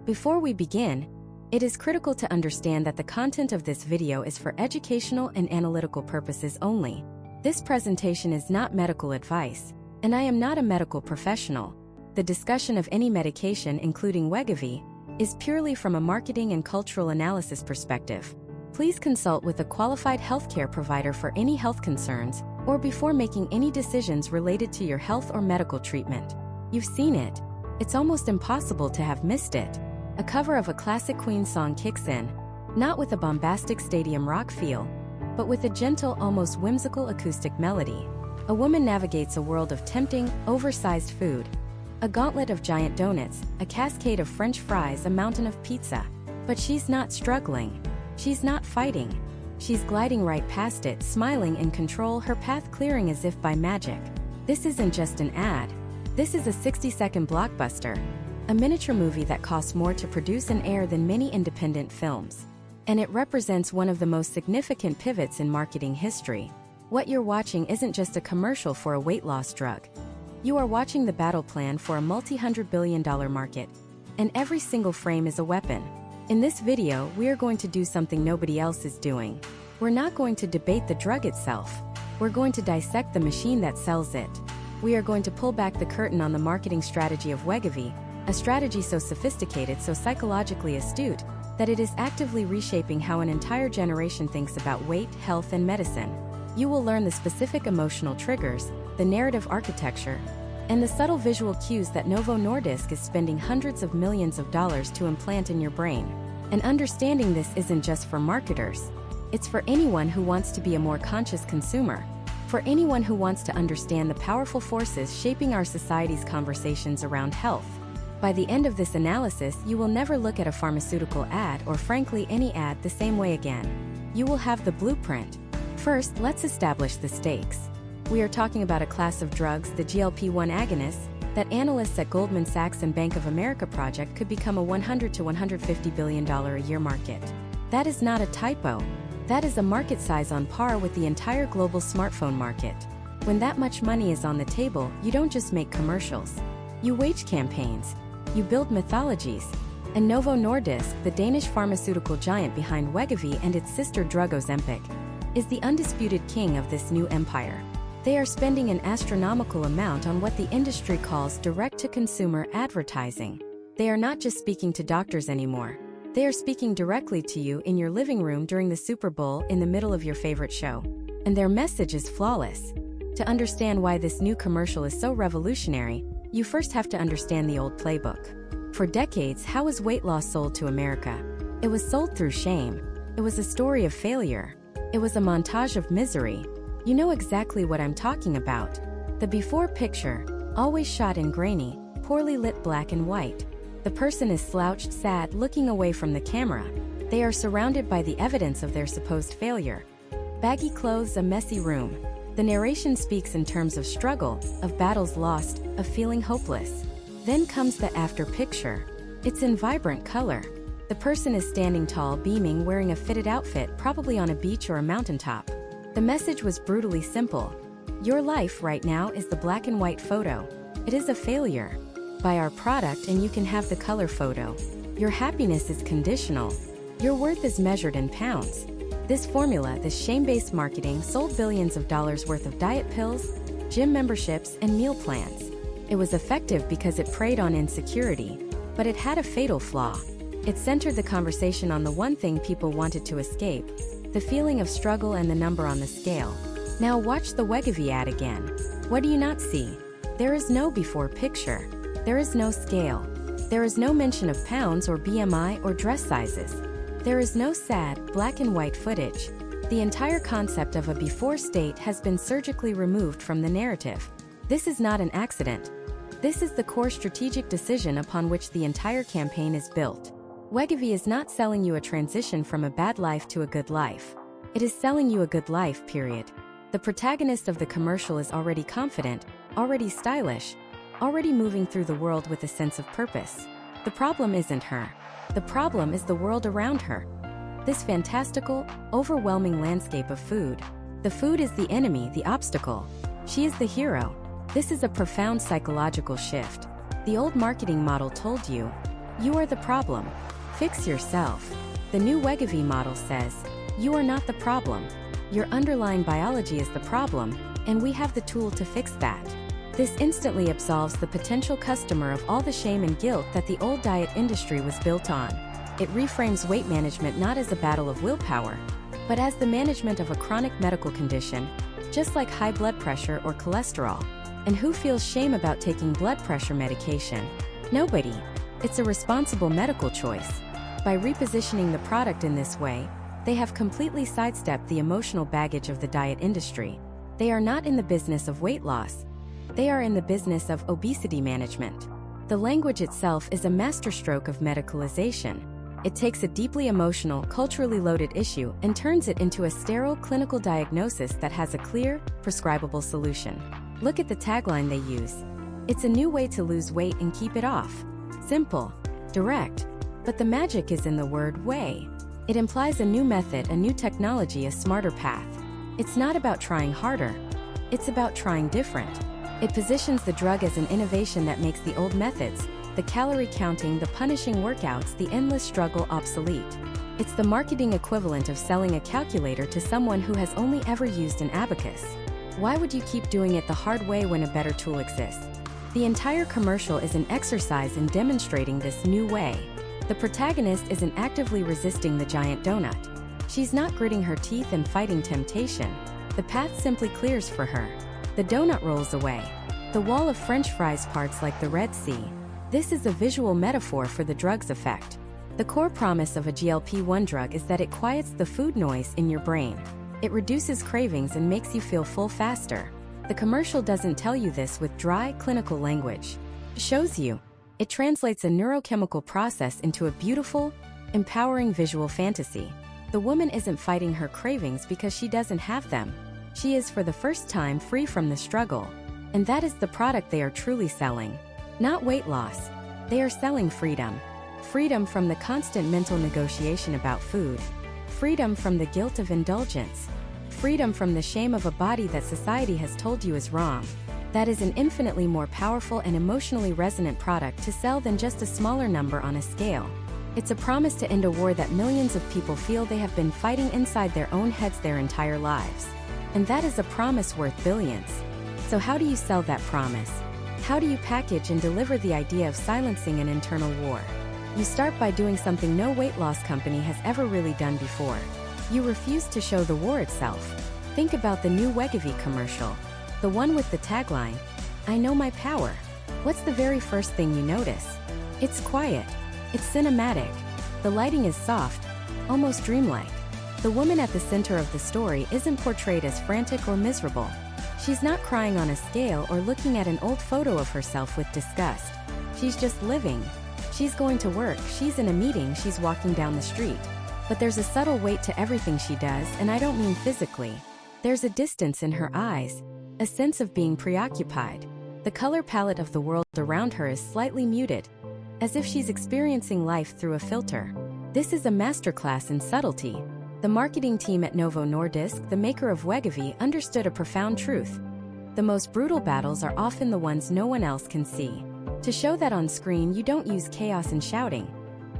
Before we begin, it is critical to understand that the content of this video is for educational and analytical purposes only. This presentation is not medical advice, and I am not a medical professional. The discussion of any medication, including Wegovy, is purely from a marketing and cultural analysis perspective. Please consult with a qualified healthcare provider for any health concerns or before making any decisions related to your health or medical treatment. You've seen it. It's almost impossible to have missed it. A cover of a classic Queen song kicks in, not with a bombastic stadium rock feel, but with a gentle, almost whimsical acoustic melody. A woman navigates a world of tempting, oversized food. A gauntlet of giant donuts, a cascade of French fries, a mountain of pizza. But she's not struggling. She's not fighting. She's gliding right past it, smiling in control, her path clearing as if by magic. This isn't just an ad. This is a 60-second blockbuster. A miniature movie that costs more to produce and air than many independent films. And it represents one of the most significant pivots in marketing history. What you're watching isn't just a commercial for a weight loss drug. You are watching the battle plan for a multi-hundred-billion-dollar market. And every single frame is a weapon. In this video, we are going to do something nobody else is doing. We're not going to debate the drug itself. We're going to dissect the machine that sells it. We are going to pull back the curtain on the marketing strategy of Wegovy, a strategy so sophisticated, so psychologically astute, that it is actively reshaping how an entire generation thinks about weight, health, and medicine. You will learn the specific emotional triggers, the narrative architecture, and the subtle visual cues that Novo Nordisk is spending hundreds of millions of dollars to implant in your brain. And understanding this isn't just for marketers. It's for anyone who wants to be a more conscious consumer. For anyone who wants to understand the powerful forces shaping our society's conversations around health. By the end of this analysis, you will never look at a pharmaceutical ad or frankly any ad the same way again. You will have the blueprint. First, let's establish the stakes. We are talking about a class of drugs, the GLP-1 agonists, that analysts at Goldman Sachs and Bank of America project could become a $100 to $150 billion a year market. That is not a typo. That is a market size on par with the entire global smartphone market. When that much money is on the table, you don't just make commercials. You wage campaigns. You build mythologies. And Novo Nordisk, the Danish pharmaceutical giant behind Wegovy and its sister drug Ozempic, is the undisputed king of this new empire. They are spending an astronomical amount on what the industry calls direct-to-consumer advertising. They are not just speaking to doctors anymore. They are speaking directly to you in your living room during the Super Bowl in the middle of your favorite show. And their message is flawless. To understand why this new commercial is so revolutionary, you first have to understand the old playbook. For decades, how was weight loss sold to America? It was sold through shame. It was a story of failure. It was a montage of misery. You know exactly what I'm talking about. The before picture, always shot in grainy, poorly lit black and white. The person is slouched, sad, looking away from the camera. They are surrounded by the evidence of their supposed failure. Baggy clothes, a messy room. The narration speaks in terms of struggle, of battles lost, of feeling hopeless. Then comes the after picture. It's in vibrant color. The person is standing tall, beaming, wearing a fitted outfit, probably on a beach or a mountaintop. The message was brutally simple. Your life right now is the black and white photo. It is a failure. Buy our product and you can have the color photo. Your happiness is conditional. Your worth is measured in pounds. This formula, this shame-based marketing, sold billions of dollars worth of diet pills, gym memberships, and meal plans. It was effective because it preyed on insecurity, but it had a fatal flaw. It centered the conversation on the one thing people wanted to escape, the feeling of struggle and the number on the scale. Now watch the Wegovy ad again. What do you not see? There is no before picture. There is no scale. There is no mention of pounds or BMI or dress sizes. There is no sad, black and white footage. The entire concept of a before state has been surgically removed from the narrative. This is not an accident. This is the core strategic decision upon which the entire campaign is built. Wegovy is not selling you a transition from a bad life to a good life. It is selling you a good life, period. The protagonist of the commercial is already confident, already stylish, already moving through the world with a sense of purpose. The problem isn't her. The problem is the world around her. This fantastical, overwhelming landscape of food. The food is the enemy, the obstacle. She is the hero. This is a profound psychological shift. The old marketing model told you, You are the problem. Fix yourself. The new Wegovy model says, you are not the problem. Your underlying biology is the problem, and we have the tool to fix that. This instantly absolves the potential customer of all the shame and guilt that the old diet industry was built on. It reframes weight management not as a battle of willpower, but as the management of a chronic medical condition, just like high blood pressure or cholesterol. And who feels shame about taking blood pressure medication? Nobody. It's a responsible medical choice. By repositioning the product in this way, they have completely sidestepped the emotional baggage of the diet industry. They are not in the business of weight loss. They are in the business of obesity management. The language itself is a masterstroke of medicalization. It takes a deeply emotional, culturally loaded issue and turns it into a sterile clinical diagnosis that has a clear, prescribable solution. Look at the tagline they use. It's a new way to lose weight and keep it off. Simple, direct, but the magic is in the word way. It implies a new method, a new technology, a smarter path. It's not about trying harder. It's about trying different. It positions the drug as an innovation that makes the old methods, the calorie counting, the punishing workouts, the endless struggle obsolete. It's the marketing equivalent of selling a calculator to someone who has only ever used an abacus. Why would you keep doing it the hard way when a better tool exists? The entire commercial is an exercise in demonstrating this new way. The protagonist isn't actively resisting the giant donut. She's not gritting her teeth and fighting temptation. The path simply clears for her. The donut rolls away. The wall of French fries parts like the Red Sea. This is a visual metaphor for the drug's effect. The core promise of a GLP-1 drug is that it quiets the food noise in your brain. It reduces cravings and makes you feel full faster. The commercial doesn't tell you this with dry, clinical language. It shows you. It translates a neurochemical process into a beautiful, empowering visual fantasy. The woman isn't fighting her cravings because she doesn't have them. She is for the first time free from the struggle. And that is the product they are truly selling. Not weight loss. They are selling freedom. Freedom from the constant mental negotiation about food. Freedom from the guilt of indulgence. Freedom from the shame of a body that society has told you is wrong. That is an infinitely more powerful and emotionally resonant product to sell than just a smaller number on a scale. It's a promise to end a war that millions of people feel they have been fighting inside their own heads their entire lives. And that is a promise worth billions. So how do you sell that promise? How do you package and deliver the idea of silencing an internal war? You start by doing something no weight loss company has ever really done before. You refuse to show the war itself. Think about the new Wegovy commercial. The one with the tagline, I know my power. What's the very first thing you notice? It's quiet. It's cinematic. The lighting is soft, almost dreamlike. The woman at the center of the story isn't portrayed as frantic or miserable. She's not crying on a scale or looking at an old photo of herself with disgust. She's just living. She's going to work, she's in a meeting, she's walking down the street. But there's a subtle weight to everything she does, and I don't mean physically. There's a distance in her eyes, a sense of being preoccupied. The color palette of the world around her is slightly muted, as if she's experiencing life through a filter. This is a masterclass in subtlety. The marketing team at Novo Nordisk, the maker of Wegovy, understood a profound truth. The most brutal battles are often the ones no one else can see. To show that on screen, you don't use chaos and shouting.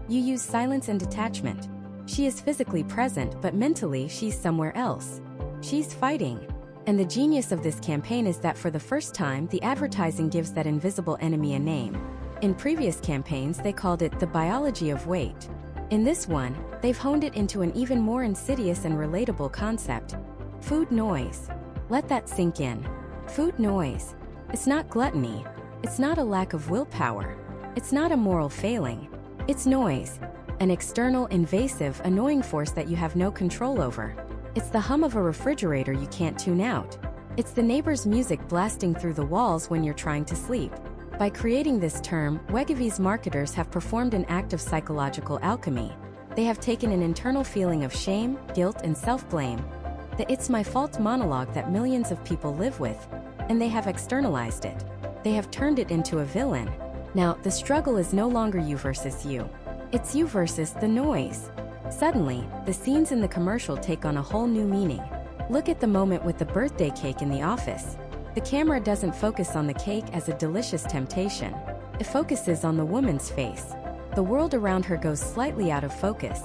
You use silence and detachment. She is physically present, but mentally she's somewhere else. She's fighting. And the genius of this campaign is that for the first time, the advertising gives that invisible enemy a name. In previous campaigns, they called it the biology of weight. In this one, they've honed it into an even more insidious and relatable concept. Food noise. Let that sink in. Food noise. It's not gluttony. It's not a lack of willpower. It's not a moral failing. It's noise. An external, invasive, annoying force that you have no control over. It's the hum of a refrigerator you can't tune out. It's the neighbor's music blasting through the walls when you're trying to sleep. By creating this term, Wegovy's marketers have performed an act of psychological alchemy. They have taken an internal feeling of shame, guilt, and self-blame, the "it's my fault" monologue that millions of people live with, and they have externalized it. They have turned it into a villain. Now, the struggle is no longer you versus you. It's you versus the noise. Suddenly, the scenes in the commercial take on a whole new meaning. Look at the moment with the birthday cake in the office. The camera doesn't focus on the cake as a delicious temptation. It focuses on the woman's face. The world around her goes slightly out of focus.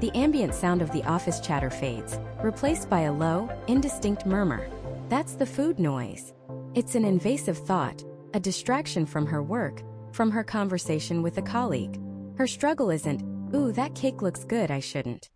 The ambient sound of the office chatter fades, replaced by a low, indistinct murmur. That's the food noise. It's an invasive thought, a distraction from her work, from her conversation with a colleague. Her struggle isn't, "Ooh, that cake looks good, I shouldn't."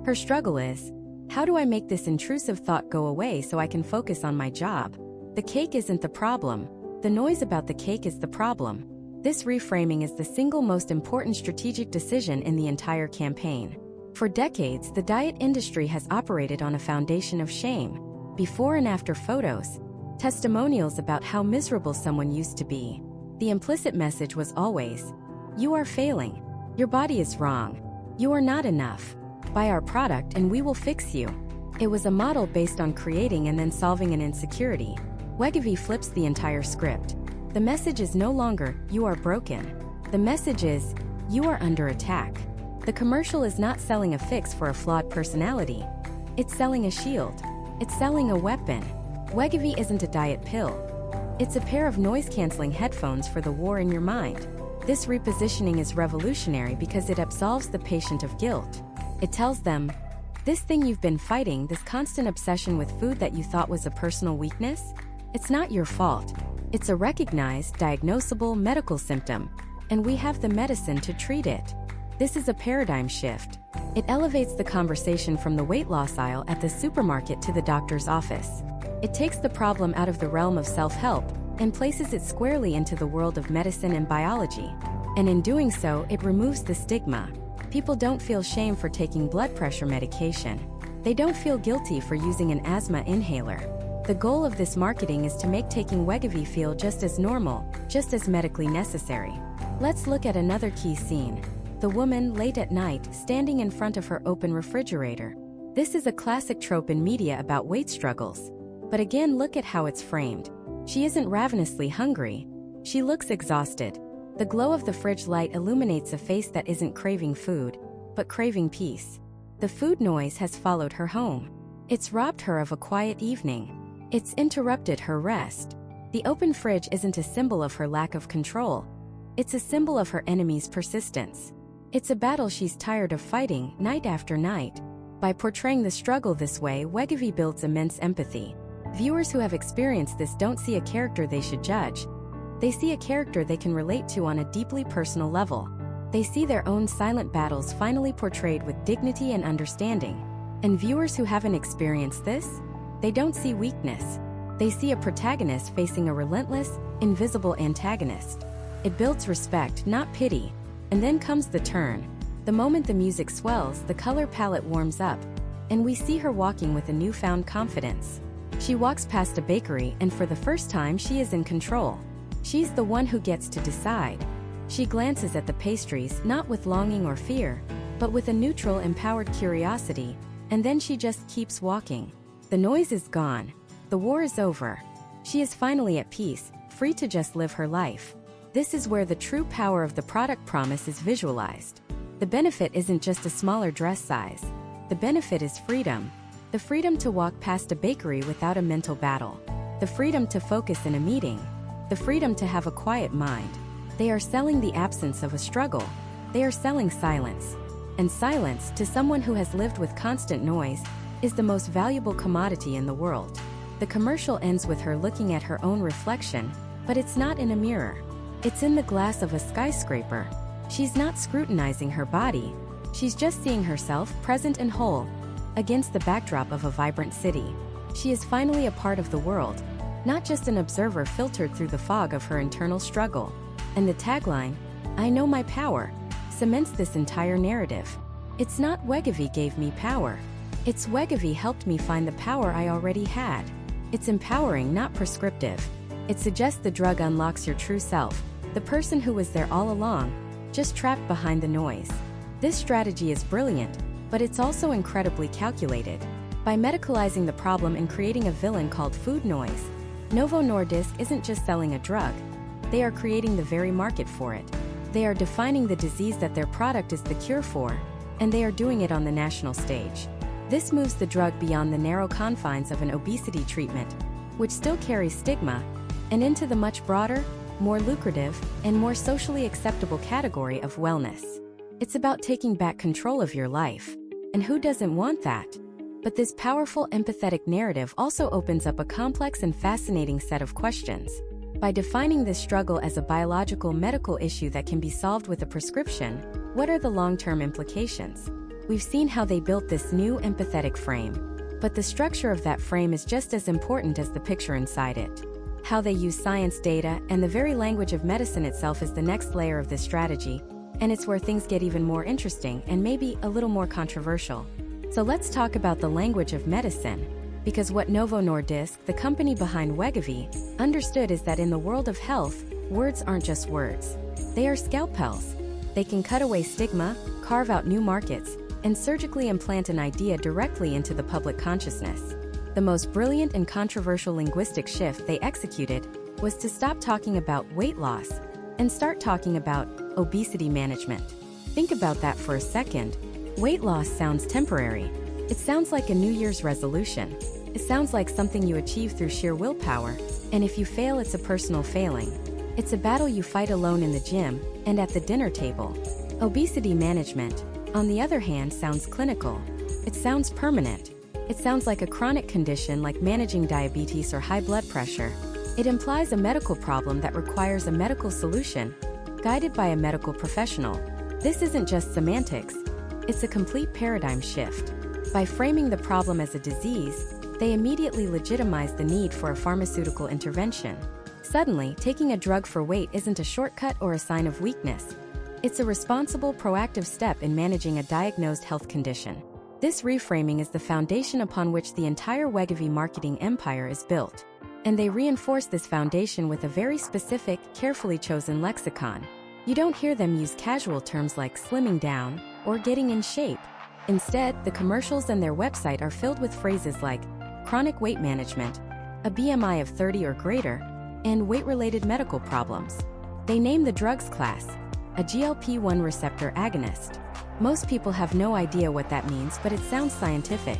Her struggle is, "How do I make this intrusive thought go away so I can focus on my job?" The cake isn't the problem. The noise about the cake is the problem. This reframing is the single most important strategic decision in the entire campaign. For decades, the diet industry has operated on a foundation of shame. Before and after photos, testimonials about how miserable someone used to be. The implicit message was always, "You are failing. Your body is wrong. You are not enough. Buy our product and we will fix you." It was a model based on creating and then solving an insecurity. Wegovy flips the entire script. The message is no longer, "You are broken." The message is, "You are under attack." The commercial is not selling a fix for a flawed personality. It's selling a shield. It's selling a weapon. Wegovy isn't a diet pill. It's a pair of noise-canceling headphones for the war in your mind. This repositioning is revolutionary because it absolves the patient of guilt. It tells them, this thing you've been fighting, this constant obsession with food that you thought was a personal weakness, it's not your fault. It's a recognized, diagnosable medical symptom, and we have the medicine to treat it. This is a paradigm shift. It elevates the conversation from the weight loss aisle at the supermarket to the doctor's office. It takes the problem out of the realm of self-help and places it squarely into the world of medicine and biology. And in doing so, it removes the stigma. People don't feel shame for taking blood pressure medication. They don't feel guilty for using an asthma inhaler. The goal of this marketing is to make taking Wegovy feel just as normal, just as medically necessary. Let's look at another key scene. The woman, late at night, standing in front of her open refrigerator. This is a classic trope in media about weight struggles. But again, look at how it's framed. She isn't ravenously hungry. She looks exhausted. The glow of the fridge light illuminates a face that isn't craving food, but craving peace. The food noise has followed her home. It's robbed her of a quiet evening. It's interrupted her rest. The open fridge isn't a symbol of her lack of control. It's a symbol of her enemy's persistence. It's a battle she's tired of fighting, night after night. By portraying the struggle this way, Wegovy builds immense empathy. Viewers who have experienced this don't see a character they should judge. They see a character they can relate to on a deeply personal level. They see their own silent battles finally portrayed with dignity and understanding. And viewers who haven't experienced this, they don't see weakness. They see a protagonist facing a relentless, invisible antagonist. It builds respect, not pity. And then comes the turn. The moment the music swells, the color palette warms up, and we see her walking with a newfound confidence. She walks past a bakery, and for the first time she is in control. She's the one who gets to decide. She glances at the pastries, not with longing or fear, but with a neutral, empowered curiosity, and then she just keeps walking. The noise is gone. The war is over. She is finally at peace, free to just live her life. This is where the true power of the product promise is visualized. The benefit isn't just a smaller dress size. The benefit is freedom. The freedom to walk past a bakery without a mental battle. The freedom to focus in a meeting. The freedom to have a quiet mind. They are selling the absence of a struggle. They are selling silence. And silence, to someone who has lived with constant noise, is the most valuable commodity in the world. The commercial ends with her looking at her own reflection, but it's not in a mirror. It's in the glass of a skyscraper. She's not scrutinizing her body. She's just seeing herself, present and whole, against the backdrop of a vibrant city. She is finally a part of the world, not just an observer filtered through the fog of her internal struggle. And the tagline, "I know my power," cements this entire narrative. It's not Wegovy gave me power. It's Wegovy helped me find the power I already had. It's empowering, not prescriptive. It suggests the drug unlocks your true self, the person who was there all along, just trapped behind the noise. This strategy is brilliant, but it's also incredibly calculated. By medicalizing the problem and creating a villain called food noise, Novo Nordisk isn't just selling a drug. They are creating the very market for it. They are defining the disease that their product is the cure for, and they are doing it on the national stage. This moves the drug beyond the narrow confines of an obesity treatment, which still carries stigma, and into the much broader, more lucrative, and more socially acceptable category of wellness. It's about taking back control of your life. And who doesn't want that? But this powerful, empathetic narrative also opens up a complex and fascinating set of questions. By defining this struggle as a biological medical issue that can be solved with a prescription, what are the long-term implications? We've seen how they built this new empathetic frame. But the structure of that frame is just as important as the picture inside it. How they use science data and the very language of medicine itself is the next layer of this strategy, and it's where things get even more interesting and maybe a little more controversial. So let's talk about the language of medicine. Because what Novo Nordisk, the company behind Wegovy, understood is that in the world of health, words aren't just words. They are scalpels. They can cut away stigma, carve out new markets, and surgically implant an idea directly into the public consciousness. The most brilliant and controversial linguistic shift they executed was to stop talking about weight loss and start talking about obesity management. Think about that for a second. Weight loss sounds temporary. It sounds like a New Year's resolution. It sounds like something you achieve through sheer willpower, and if you fail, it's a personal failing. It's a battle you fight alone in the gym and at the dinner table. Obesity management, on the other hand, sounds clinical. It sounds permanent. It sounds like a chronic condition like managing diabetes or high blood pressure. It implies a medical problem that requires a medical solution, guided by a medical professional. This isn't just semantics. It's a complete paradigm shift. By framing the problem as a disease, they immediately legitimize the need for a pharmaceutical intervention. Suddenly, taking a drug for weight isn't a shortcut or a sign of weakness. It's a responsible, proactive step in managing a diagnosed health condition. This reframing is the foundation upon which the entire Wegovy marketing empire is built. And they reinforce this foundation with a very specific, carefully chosen lexicon. You don't hear them use casual terms like slimming down or getting in shape. Instead, the commercials and their website are filled with phrases like chronic weight management, a BMI of 30 or greater, and weight-related medical problems. They name the drugs class, a GLP-1 receptor agonist. Most people have no idea what that means, but it sounds scientific.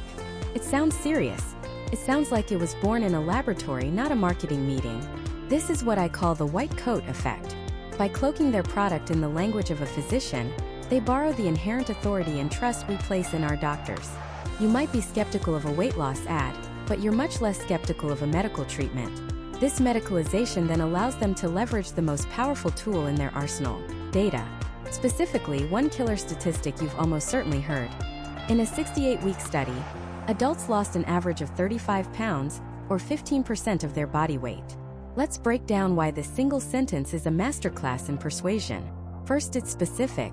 It sounds serious. It sounds like it was born in a laboratory, not a marketing meeting. This is what I call the white coat effect. By cloaking their product in the language of a physician, they borrow the inherent authority and trust we place in our doctors. You might be skeptical of a weight loss ad, but you're much less skeptical of a medical treatment. This medicalization then allows them to leverage the most powerful tool in their arsenal: data. Specifically, one killer statistic you've almost certainly heard. In a 68-week study, adults lost an average of 35 pounds, or 15% of their body weight. Let's break down why this single sentence is a masterclass in persuasion. First, it's specific.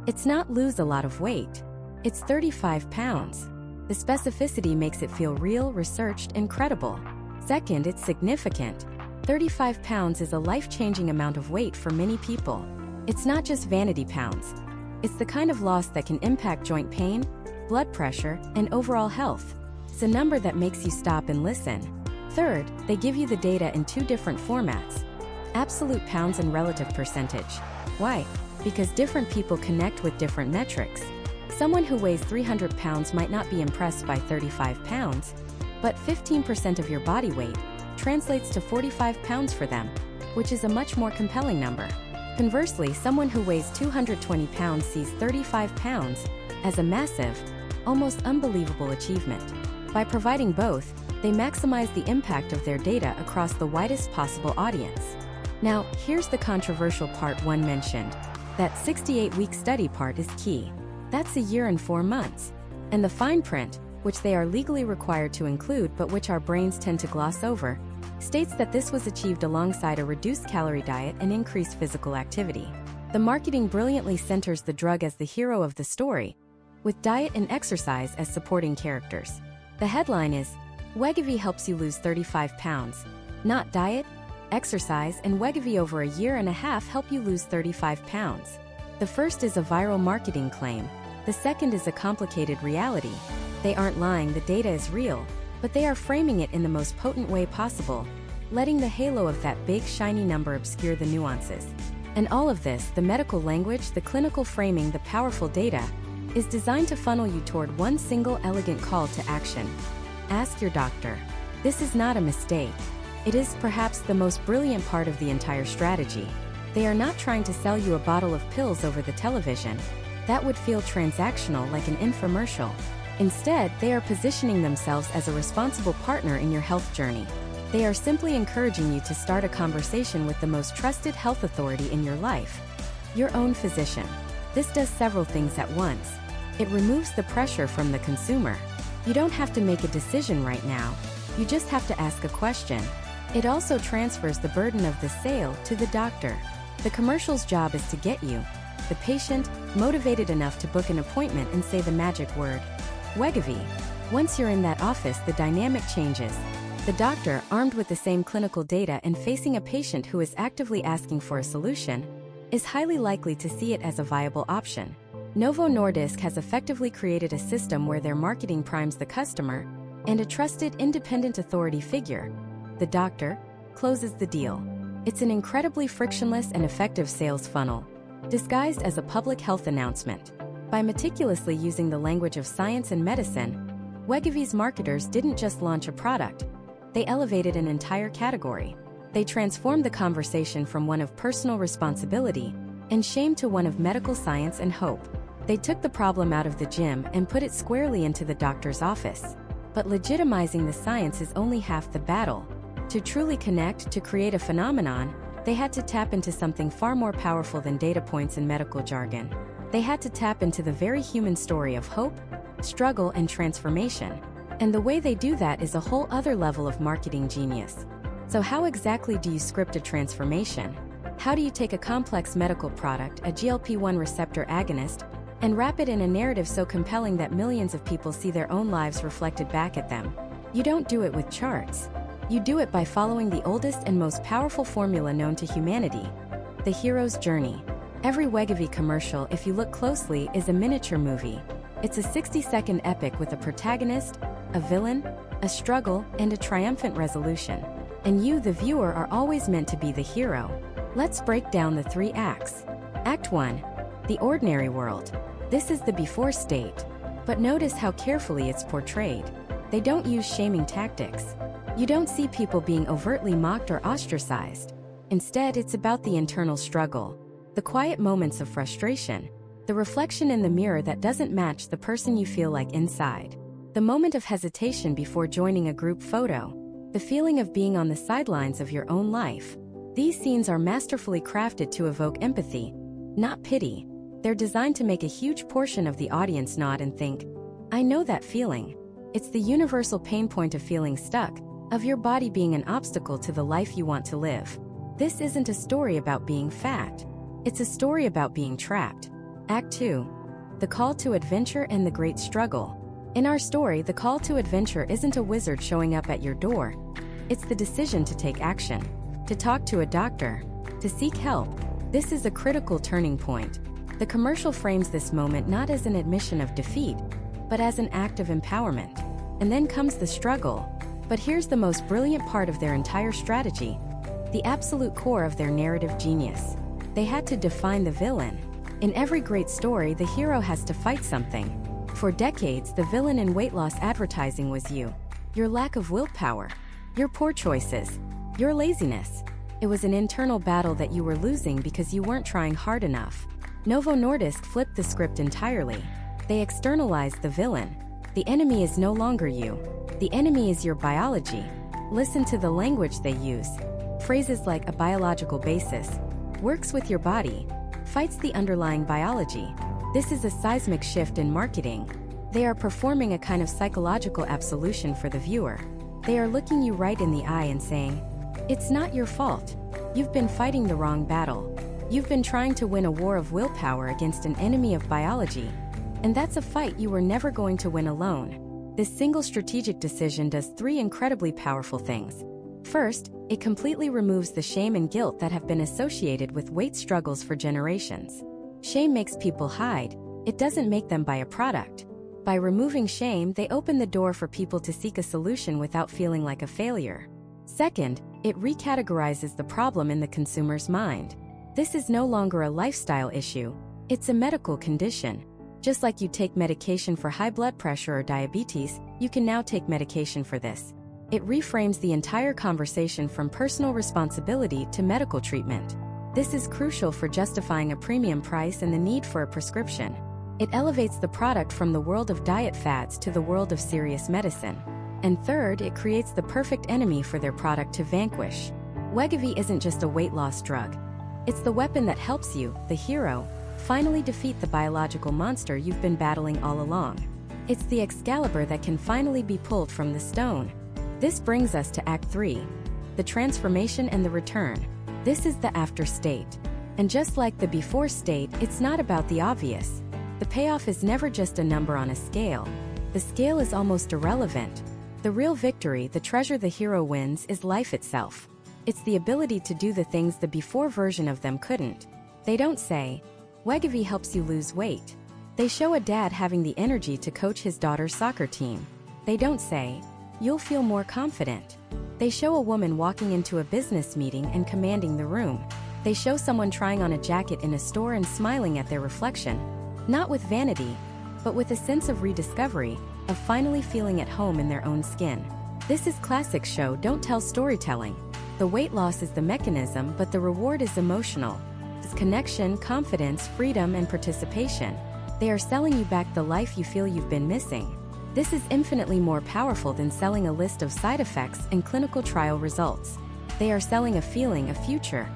It's not lose a lot of weight. It's 35 pounds. The specificity makes it feel real, researched, and credible. Second, it's significant. 35 pounds is a life-changing amount of weight for many people. It's not just vanity pounds. It's the kind of loss that can impact joint pain, blood pressure, and overall health. It's a number that makes you stop and listen. Third, they give you the data in two different formats: absolute pounds and relative percentage. Why? Because different people connect with different metrics. Someone who weighs 300 pounds might not be impressed by 35 pounds, but 15% of your body weight translates to 45 pounds for them, which is a much more compelling number. Conversely, someone who weighs 220 pounds sees 35 pounds as a massive, almost unbelievable achievement. By providing both, they maximize the impact of their data across the widest possible audience. Now, here's the controversial part one mentioned. That 68-week study part is key. That's a year and 4 months. And the fine print, which they are legally required to include but which our brains tend to gloss over, states that this was achieved alongside a reduced calorie diet and increased physical activity. The marketing brilliantly centers the drug as the hero of the story, with diet and exercise as supporting characters. The headline is, Wegovy helps you lose 35 pounds. Not diet, exercise, and Wegovy over a year and a half help you lose 35 pounds. The first is a viral marketing claim. The second is a complicated reality. They aren't lying, the data is real, but they are framing it in the most potent way possible, letting the halo of that big shiny number obscure the nuances. And all of this, the medical language, the clinical framing, the powerful data, is designed to funnel you toward one single elegant call to action. Ask your doctor. This is not a mistake. It is perhaps the most brilliant part of the entire strategy. They are not trying to sell you a bottle of pills over the television. That would feel transactional, like an infomercial. Instead, they are positioning themselves as a responsible partner in your health journey. They are simply encouraging you to start a conversation with the most trusted health authority in your life, your own physician. This does several things at once. It removes the pressure from the consumer. You don't have to make a decision right now. You just have to ask a question. It also transfers the burden of the sale to the doctor. The commercial's job is to get you, the patient, motivated enough to book an appointment and say the magic word, Wegovy. Once you're in that office, the dynamic changes. The doctor, armed with the same clinical data and facing a patient who is actively asking for a solution, is highly likely to see it as a viable option. Novo Nordisk has effectively created a system where their marketing primes the customer and a trusted independent authority figure, the doctor, closes the deal. It's an incredibly frictionless and effective sales funnel, disguised as a public health announcement. By meticulously using the language of science and medicine, Wegovy's marketers didn't just launch a product, they elevated an entire category. They transformed the conversation from one of personal responsibility and shame to one of medical science and hope. They took the problem out of the gym and put it squarely into the doctor's office. But legitimizing the science is only half the battle. To truly connect, to create a phenomenon, they had to tap into something far more powerful than data points and medical jargon. They had to tap into the very human story of hope, struggle, and transformation. And the way they do that is a whole other level of marketing genius. So how exactly do you script a transformation? How do you take a complex medical product, a GLP-1 receptor agonist, and wrap it in a narrative so compelling that millions of people see their own lives reflected back at them? You don't do it with charts. You do it by following the oldest and most powerful formula known to humanity, the hero's journey. Every Wegovy commercial, if you look closely, is a miniature movie. It's a 60-second epic with a protagonist, a villain, a struggle, and a triumphant resolution. And you, the viewer, are always meant to be the hero. Let's break down the 3 acts. Act 1. The ordinary world. This is the before state. But notice how carefully it's portrayed. They don't use shaming tactics. You don't see people being overtly mocked or ostracized. Instead, it's about the internal struggle, the quiet moments of frustration, the reflection in the mirror that doesn't match the person you feel like inside, the moment of hesitation before joining a group photo, the feeling of being on the sidelines of your own life. These scenes are masterfully crafted to evoke empathy, not pity. They're designed to make a huge portion of the audience nod and think, I know that feeling. It's the universal pain point of feeling stuck, of your body being an obstacle to the life you want to live. This isn't a story about being fat. It's a story about being trapped. Act 2. The call to adventure and the great struggle. In our story, the call to adventure isn't a wizard showing up at your door. It's the decision to take action, to talk to a doctor, to seek help. This is a critical turning point. The commercial frames this moment not as an admission of defeat, but as an act of empowerment. And then comes the struggle. But here's the most brilliant part of their entire strategy, the absolute core of their narrative genius. They had to define the villain. In every great story, the hero has to fight something. For decades, the villain in weight loss advertising was you. Your lack of willpower. Your poor choices. Your laziness. It was an internal battle that you were losing because you weren't trying hard enough. Novo Nordisk flipped the script entirely. They externalized the villain. The enemy is no longer you. The enemy is your biology. Listen to the language they use. Phrases like a biological basis, works with your body, fights the underlying biology. This is a seismic shift in marketing. They are performing a kind of psychological absolution for the viewer. They are looking you right in the eye and saying, it's not your fault. You've been fighting the wrong battle. You've been trying to win a war of willpower against an enemy of biology. And that's a fight you were never going to win alone. This single strategic decision does 3 incredibly powerful things. First, it completely removes the shame and guilt that have been associated with weight struggles for generations. Shame makes people hide. It doesn't make them buy a product. By removing shame, they open the door for people to seek a solution without feeling like a failure. Second, it recategorizes the problem in the consumer's mind. This is no longer a lifestyle issue. It's a medical condition. Just like you take medication for high blood pressure or diabetes, you can now take medication for this. It reframes the entire conversation from personal responsibility to medical treatment. This is crucial for justifying a premium price and the need for a prescription. It elevates the product from the world of diet fads to the world of serious medicine. And third, it creates the perfect enemy for their product to vanquish. Wegovy isn't just a weight loss drug. It's the weapon that helps you, the hero, finally defeat the biological monster you've been battling all along. It's the Excalibur that can finally be pulled from the stone. This brings us to Act 3, the transformation and the return. This is the after state. And just like the before state, it's not about the obvious. The payoff is never just a number on a scale. The scale is almost irrelevant. The real victory, the treasure the hero wins, is life itself. It's the ability to do the things the before version of them couldn't. They don't say, Wegovy helps you lose weight. They show a dad having the energy to coach his daughter's soccer team. They don't say, you'll feel more confident. They show a woman walking into a business meeting and commanding the room. They show someone trying on a jacket in a store and smiling at their reflection. Not with vanity, but with a sense of rediscovery, of finally feeling at home in their own skin. This is classic show don't tell storytelling. The weight loss is the mechanism, but the reward is emotional. It's connection, confidence, freedom, and participation. They are selling you back the life you feel you've been missing. This is infinitely more powerful than selling a list of side effects and clinical trial results. They are selling a feeling, a future,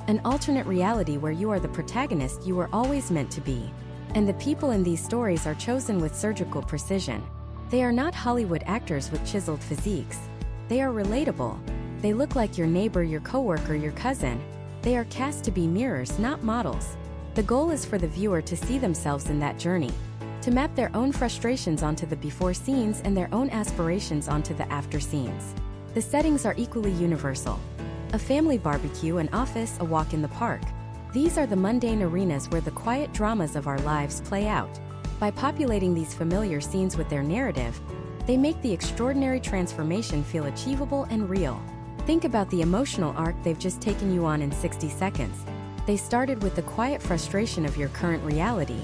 an alternate reality where you are the protagonist you were always meant to be. And the people in these stories are chosen with surgical precision. They are not Hollywood actors with chiseled physiques. They are relatable. They look like your neighbor, your coworker, your cousin. They are cast to be mirrors, not models. The goal is for the viewer to see themselves in that journey, to map their own frustrations onto the before scenes and their own aspirations onto the after scenes. The settings are equally universal. A family barbecue, an office, a walk in the park. These are the mundane arenas where the quiet dramas of our lives play out. By populating these familiar scenes with their narrative, they make the extraordinary transformation feel achievable and real. Think about the emotional arc they've just taken you on in 60 seconds. They started with the quiet frustration of your current reality.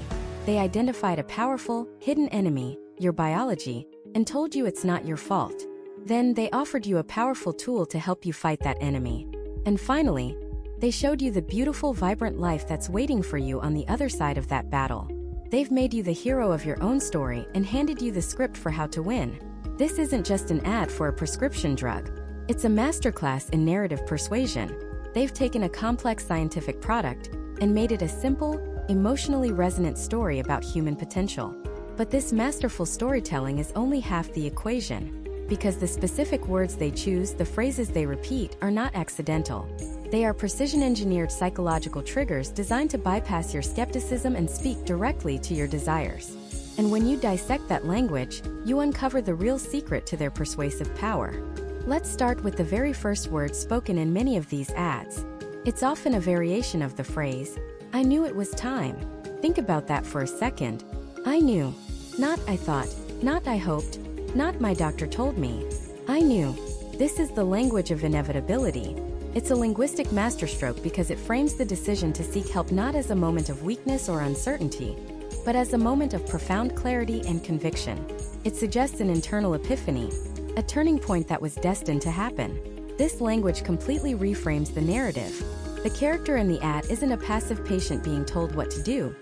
They identified a powerful, hidden enemy, your biology, and told you it's not your fault. Then they offered you a powerful tool to help you fight that enemy. And finally, they showed you the beautiful, vibrant life that's waiting for you on the other side of that battle. They've made you the hero of your own story and handed you the script for how to win. This isn't just an ad for a prescription drug. It's a masterclass in narrative persuasion. They've taken a complex scientific product and made it a simple, emotionally resonant story about human potential. But this masterful storytelling is only half the equation, because the specific words they choose, the phrases they repeat, are not accidental. They are precision-engineered psychological triggers designed to bypass your skepticism and speak directly to your desires. And when you dissect that language, you uncover the real secret to their persuasive power. Let's start with the very first word spoken in many of these ads. It's often a variation of the phrase, I knew it was time. Think about that for a second. I knew. Not I thought. Not I hoped. Not my doctor told me. I knew. This is the language of inevitability. It's a linguistic masterstroke because it frames the decision to seek help not as a moment of weakness or uncertainty, but as a moment of profound clarity and conviction. It suggests an internal epiphany, a turning point that was destined to happen. This language completely reframes the narrative. The character in the ad isn't a passive patient being told what to do.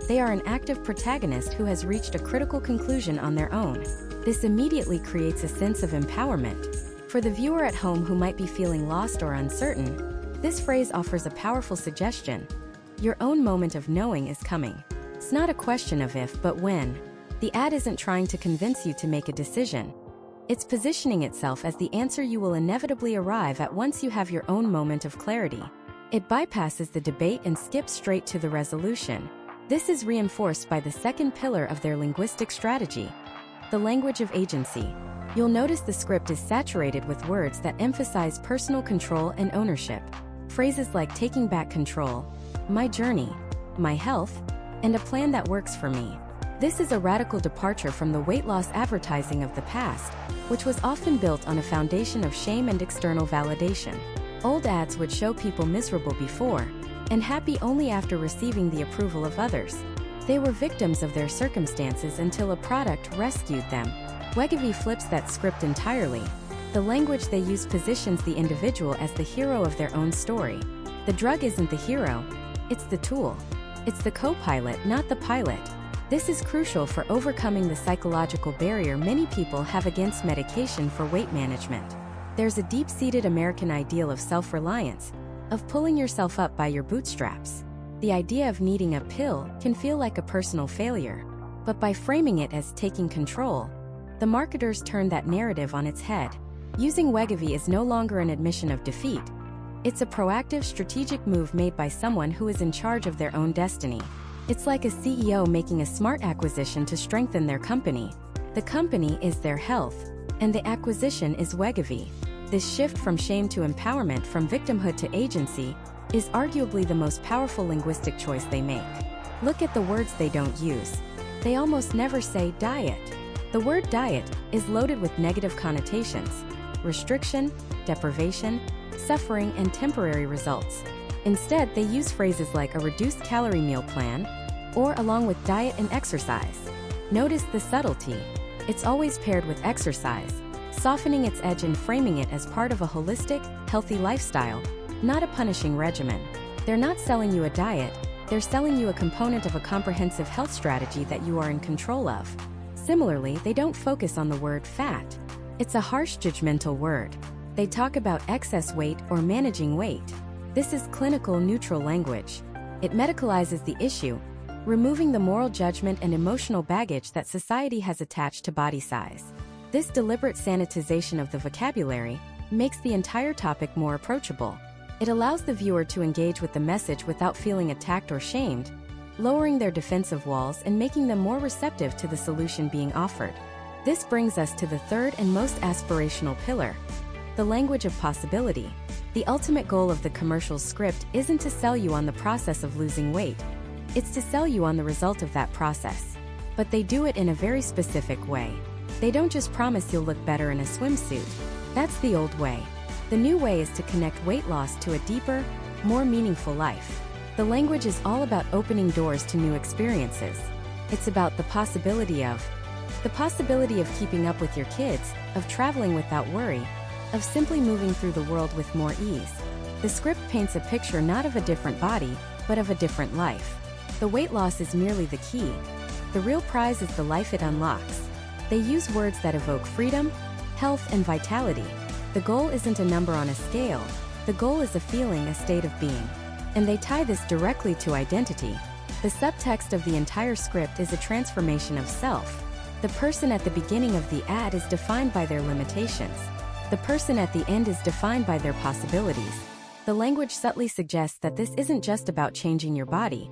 They are an active protagonist who has reached a critical conclusion on their own. This immediately creates a sense of empowerment. For the viewer at home who might be feeling lost or uncertain, this phrase offers a powerful suggestion. Your own moment of knowing is coming. It's not a question of if, but when. The ad isn't trying to convince you to make a decision. It's positioning itself as the answer you will inevitably arrive at once you have your own moment of clarity. It bypasses the debate and skips straight to the resolution. This is reinforced by the second pillar of their linguistic strategy, the language of agency. You'll notice the script is saturated with words that emphasize personal control and ownership. Phrases like taking back control, my journey, my health, and a plan that works for me. This is a radical departure from the weight loss advertising of the past, which was often built on a foundation of shame and external validation. Old ads would show people miserable before, and happy only after receiving the approval of others. They were victims of their circumstances until a product rescued them. Wegovy flips that script entirely. The language they use positions the individual as the hero of their own story. The drug isn't the hero, it's the tool. It's the co-pilot, not the pilot. This is crucial for overcoming the psychological barrier many people have against medication for weight management. There's a deep-seated American ideal of self-reliance, of pulling yourself up by your bootstraps. The idea of needing a pill can feel like a personal failure. But by framing it as taking control, the marketers turn that narrative on its head. Using Wegovy is no longer an admission of defeat. It's a proactive, strategic move made by someone who is in charge of their own destiny. It's like a CEO making a smart acquisition to strengthen their company. The company is their health, and the acquisition is Wegovy. This shift from shame to empowerment, from victimhood to agency, is arguably the most powerful linguistic choice they make. Look at the words they don't use. They almost never say diet. The word diet is loaded with negative connotations: restriction, deprivation, suffering, and temporary results. Instead, they use phrases like a reduced calorie meal plan, or along with diet and exercise. Notice the subtlety. It's always paired with exercise, softening its edge and framing it as part of a holistic, healthy lifestyle, not a punishing regimen. They're not selling you a diet, they're selling you a component of a comprehensive health strategy that you are in control of. Similarly, they don't focus on the word fat. It's a harsh, judgmental word. They talk about excess weight or managing weight. This is clinical, neutral language. It medicalizes the issue, removing the moral judgment and emotional baggage that society has attached to body size. This deliberate sanitization of the vocabulary makes the entire topic more approachable. It allows the viewer to engage with the message without feeling attacked or shamed, lowering their defensive walls and making them more receptive to the solution being offered. This brings us to the third and most aspirational pillar: the language of possibility. The ultimate goal of the commercial's script isn't to sell you on the process of losing weight. It's to sell you on the result of that process. But they do it in a very specific way. They don't just promise you'll look better in a swimsuit. That's the old way. The new way is to connect weight loss to a deeper, more meaningful life. The language is all about opening doors to new experiences. It's about the possibility of keeping up with your kids, of traveling without worry, of simply moving through the world with more ease. The script paints a picture not of a different body, but of a different life. The weight loss is merely the key. The real prize is the life it unlocks. They use words that evoke freedom, health, and vitality. The goal isn't a number on a scale. The goal is a feeling, a state of being. And they tie this directly to identity. The subtext of the entire script is a transformation of self. The person at the beginning of the ad is defined by their limitations. The person at the end is defined by their possibilities. The language subtly suggests that this isn't just about changing your body.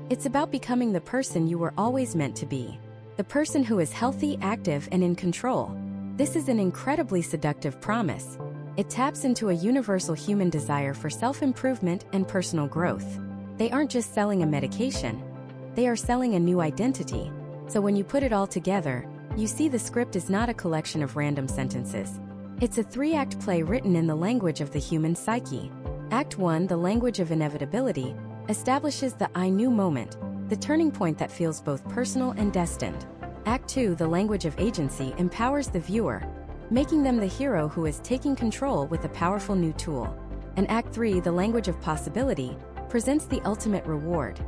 It's about becoming the person you were always meant to be. The person who is healthy, active, and in control. This is an incredibly seductive promise. It taps into a universal human desire for self-improvement and personal growth. They aren't just selling a medication. They are selling a new identity. So when you put it all together, you see the script is not a collection of random sentences. It's a three-act play written in the language of the human psyche. Act 1, the language of inevitability, establishes the I knew moment, the turning point that feels both personal and destined. Act 2, the language of agency, empowers the viewer, making them the hero who is taking control with a powerful new tool. And Act 3, the language of possibility, presents the ultimate reward.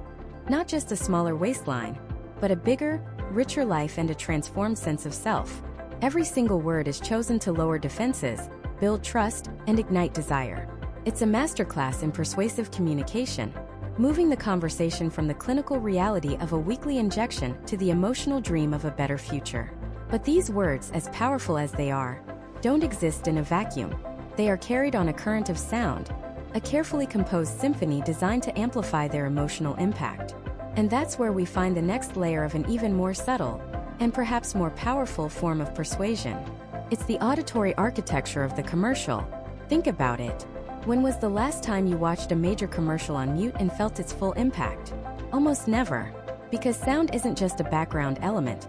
Not just a smaller waistline, but a bigger, richer life and a transformed sense of self. Every single word is chosen to lower defenses, build trust, and ignite desire. It's a masterclass in persuasive communication, moving the conversation from the clinical reality of a weekly injection to the emotional dream of a better future. But these words, as powerful as they are, don't exist in a vacuum. They are carried on a current of sound, a carefully composed symphony designed to amplify their emotional impact. And that's where we find the next layer of an even more subtle, and perhaps more powerful form of persuasion. It's the auditory architecture of the commercial. Think about it. When was the last time you watched a major commercial on mute and felt its full impact? Almost never. Because sound isn't just a background element.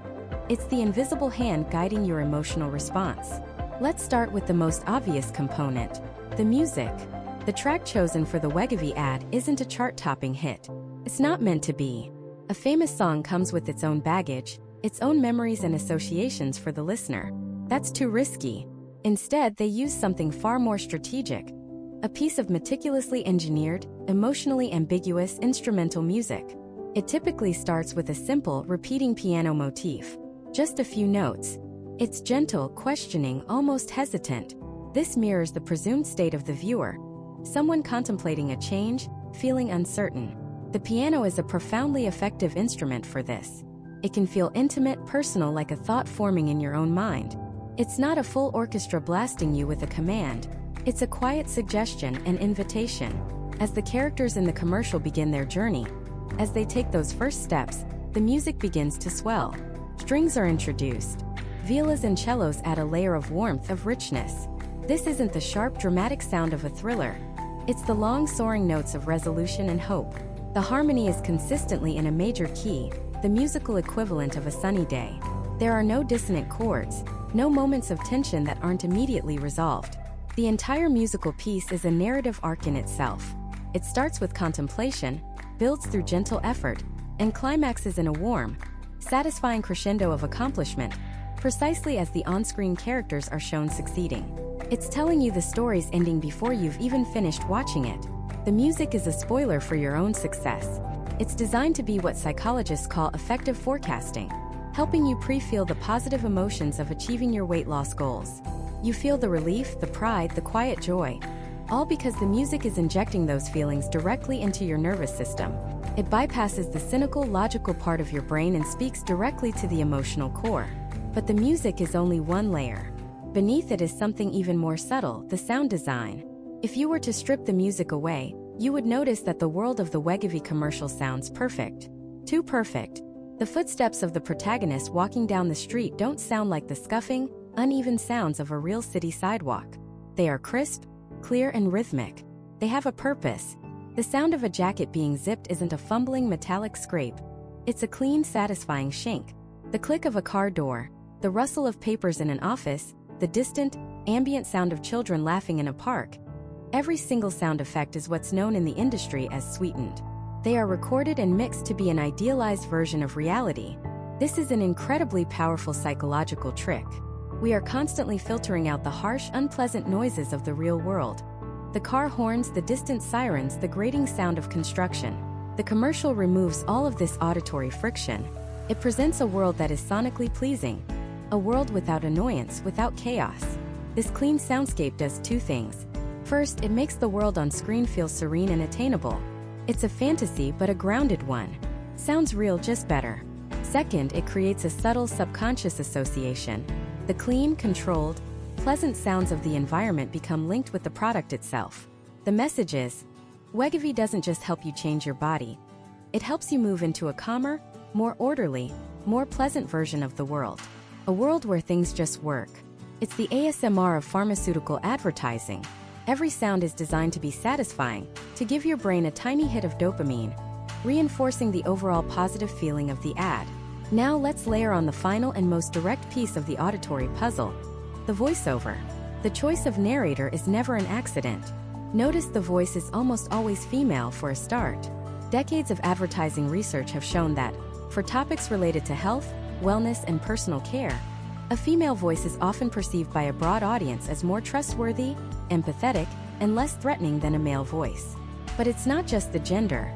It's the invisible hand guiding your emotional response. Let's start with the most obvious component: the music. The track chosen for the Wegovy ad isn't a chart-topping hit. It's not meant to be. A famous song comes with its own baggage, its own memories and associations for the listener. That's too risky. Instead, they use something far more strategic, a piece of meticulously engineered, emotionally ambiguous instrumental music. It typically starts with a simple, repeating piano motif, just a few notes. It's gentle, questioning, almost hesitant. This mirrors the presumed state of the viewer, someone contemplating a change, feeling uncertain. The piano is a profoundly effective instrument for this. It can feel intimate, personal, like a thought forming in your own mind. It's not a full orchestra blasting you with a command. It's a quiet suggestion, an invitation. As the characters in the commercial begin their journey, as they take those first steps, the music begins to swell. Strings are introduced. Violas and cellos add a layer of warmth, of richness. This isn't the sharp, dramatic sound of a thriller. It's the long, soaring notes of resolution and hope. The harmony is consistently in a major key, the musical equivalent of a sunny day. There are no dissonant chords, no moments of tension that aren't immediately resolved. The entire musical piece is a narrative arc in itself. It starts with contemplation, builds through gentle effort, and climaxes in a warm, satisfying crescendo of accomplishment, precisely as the on-screen characters are shown succeeding. It's telling you the story's ending before you've even finished watching it. The music is a spoiler for your own success. It's designed to be what psychologists call effective forecasting, helping you pre-feel the positive emotions of achieving your weight loss goals. You feel the relief, the pride, the quiet joy, all because the music is injecting those feelings directly into your nervous system. It bypasses the cynical, logical part of your brain and speaks directly to the emotional core. But the music is only one layer. Beneath it is something even more subtle, the sound design. If you were to strip the music away, you would notice that the world of the Wegovy commercial sounds perfect. Too perfect. The footsteps of the protagonist walking down the street don't sound like the scuffing, uneven sounds of a real city sidewalk. They are crisp, clear, and rhythmic. They have a purpose. The sound of a jacket being zipped isn't a fumbling metallic scrape. It's a clean, satisfying shink. The click of a car door, the rustle of papers in an office, the distant, ambient sound of children laughing in a park. Every single sound effect is what's known in the industry as sweetened. They are recorded and mixed to be an idealized version of reality. This is an incredibly powerful psychological trick. We are constantly filtering out the harsh, unpleasant noises of the real world. The car horns, the distant sirens, the grating sound of construction. The commercial removes all of this auditory friction. It presents a world that is sonically pleasing. A world without annoyance, without chaos. This clean soundscape does two things. First, it makes the world on screen feel serene and attainable. It's a fantasy, but a grounded one. Sounds real, just better. Second, it creates a subtle subconscious association. The clean, controlled, pleasant sounds of the environment become linked with the product itself. The message is, Wegovy doesn't just help you change your body. It helps you move into a calmer, more orderly, more pleasant version of the world. A world where things just work. It's the ASMR of pharmaceutical advertising. Every sound is designed to be satisfying, to give your brain a tiny hit of dopamine, reinforcing the overall positive feeling of the ad. Now let's layer on the final and most direct piece of the auditory puzzle, the voiceover. The choice of narrator is never an accident. Notice the voice is almost always female for a start. Decades of advertising research have shown that, for topics related to health, wellness, and personal care, a female voice is often perceived by a broad audience as more trustworthy, empathetic, and less threatening than a male voice. But it's not just the gender.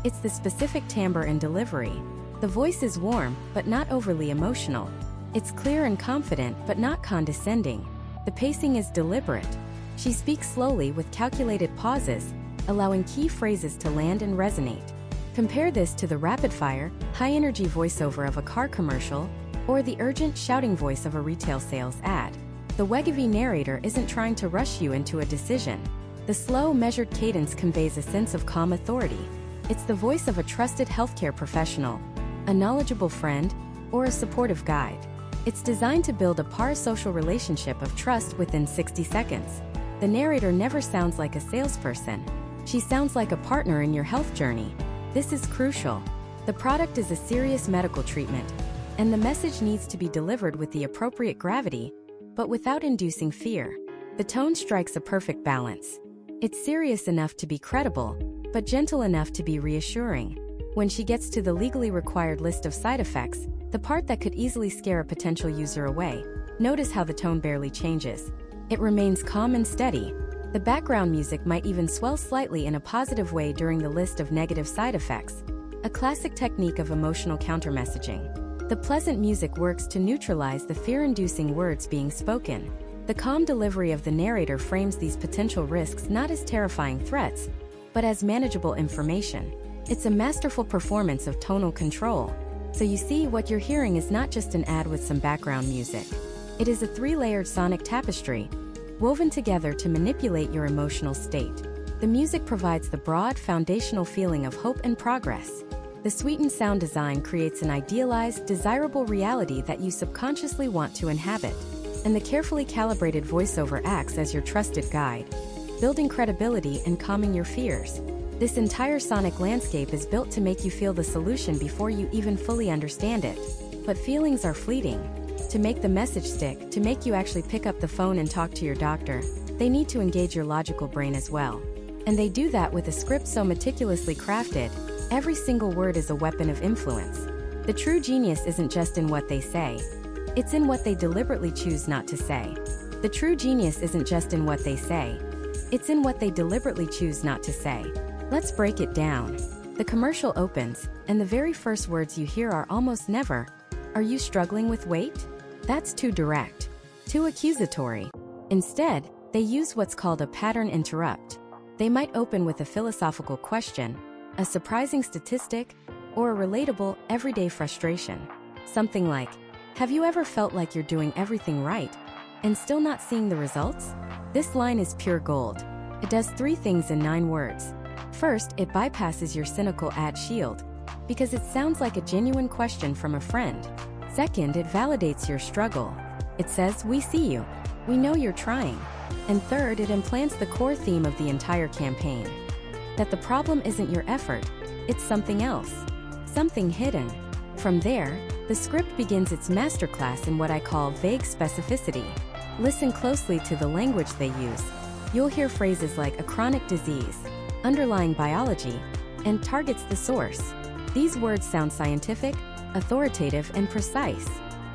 It's the specific timbre and delivery. The voice is warm, but not overly emotional. It's clear and confident, but not condescending. The pacing is deliberate. She speaks slowly with calculated pauses, allowing key phrases to land and resonate. Compare this to the rapid-fire, high-energy voiceover of a car commercial, or the urgent, shouting voice of a retail sales ad. The Wegovy narrator isn't trying to rush you into a decision. The slow, measured cadence conveys a sense of calm authority. It's the voice of a trusted healthcare professional, a knowledgeable friend, or a supportive guide. It's designed to build a parasocial relationship of trust within 60 seconds. The narrator never sounds like a salesperson. She sounds like a partner in your health journey. This is crucial. The product is a serious medical treatment, and the message needs to be delivered with the appropriate gravity, but without inducing fear. The tone strikes a perfect balance. It's serious enough to be credible, but gentle enough to be reassuring. When she gets to the legally required list of side effects, the part that could easily scare a potential user away, notice how the tone barely changes. It remains calm and steady. The background music might even swell slightly in a positive way during the list of negative side effects, a classic technique of emotional countermessaging. The pleasant music works to neutralize the fear-inducing words being spoken. The calm delivery of the narrator frames these potential risks not as terrifying threats, but as manageable information. It's a masterful performance of tonal control. So you see, what you're hearing is not just an ad with some background music. It is a three-layered sonic tapestry, woven together to manipulate your emotional state. The music provides the broad, foundational feeling of hope and progress. The sweetened sound design creates an idealized, desirable reality that you subconsciously want to inhabit. And the carefully calibrated voiceover acts as your trusted guide, building credibility and calming your fears. This entire sonic landscape is built to make you feel the solution before you even fully understand it. But feelings are fleeting. To make the message stick, to make you actually pick up the phone and talk to your doctor, they need to engage your logical brain as well. And they do that with a script so meticulously crafted. Every single word is a weapon of influence. The true genius isn't just in what they say. It's in what they deliberately choose not to say. The true genius isn't just in what they say. It's in what they deliberately choose not to say. Let's break it down. The commercial opens, and the very first words you hear are almost never, "Are you struggling with weight?" That's too direct, too accusatory. Instead, they use what's called a pattern interrupt. They might open with a philosophical question, a surprising statistic, or a relatable, everyday frustration. Something like, "Have you ever felt like you're doing everything right and still not seeing the results?" This line is pure gold. It does three things in 9 words. First, it bypasses your cynical ad shield, because it sounds like a genuine question from a friend. Second, it validates your struggle. It says, "We see you. We know you're trying." And third, it implants the core theme of the entire campaign. That the problem isn't your effort, it's something else. Something hidden. From there, the script begins its masterclass in what I call vague specificity. Listen closely to the language they use. You'll hear phrases like a chronic disease, underlying biology, and targets the source. These words sound scientific, authoritative, and precise.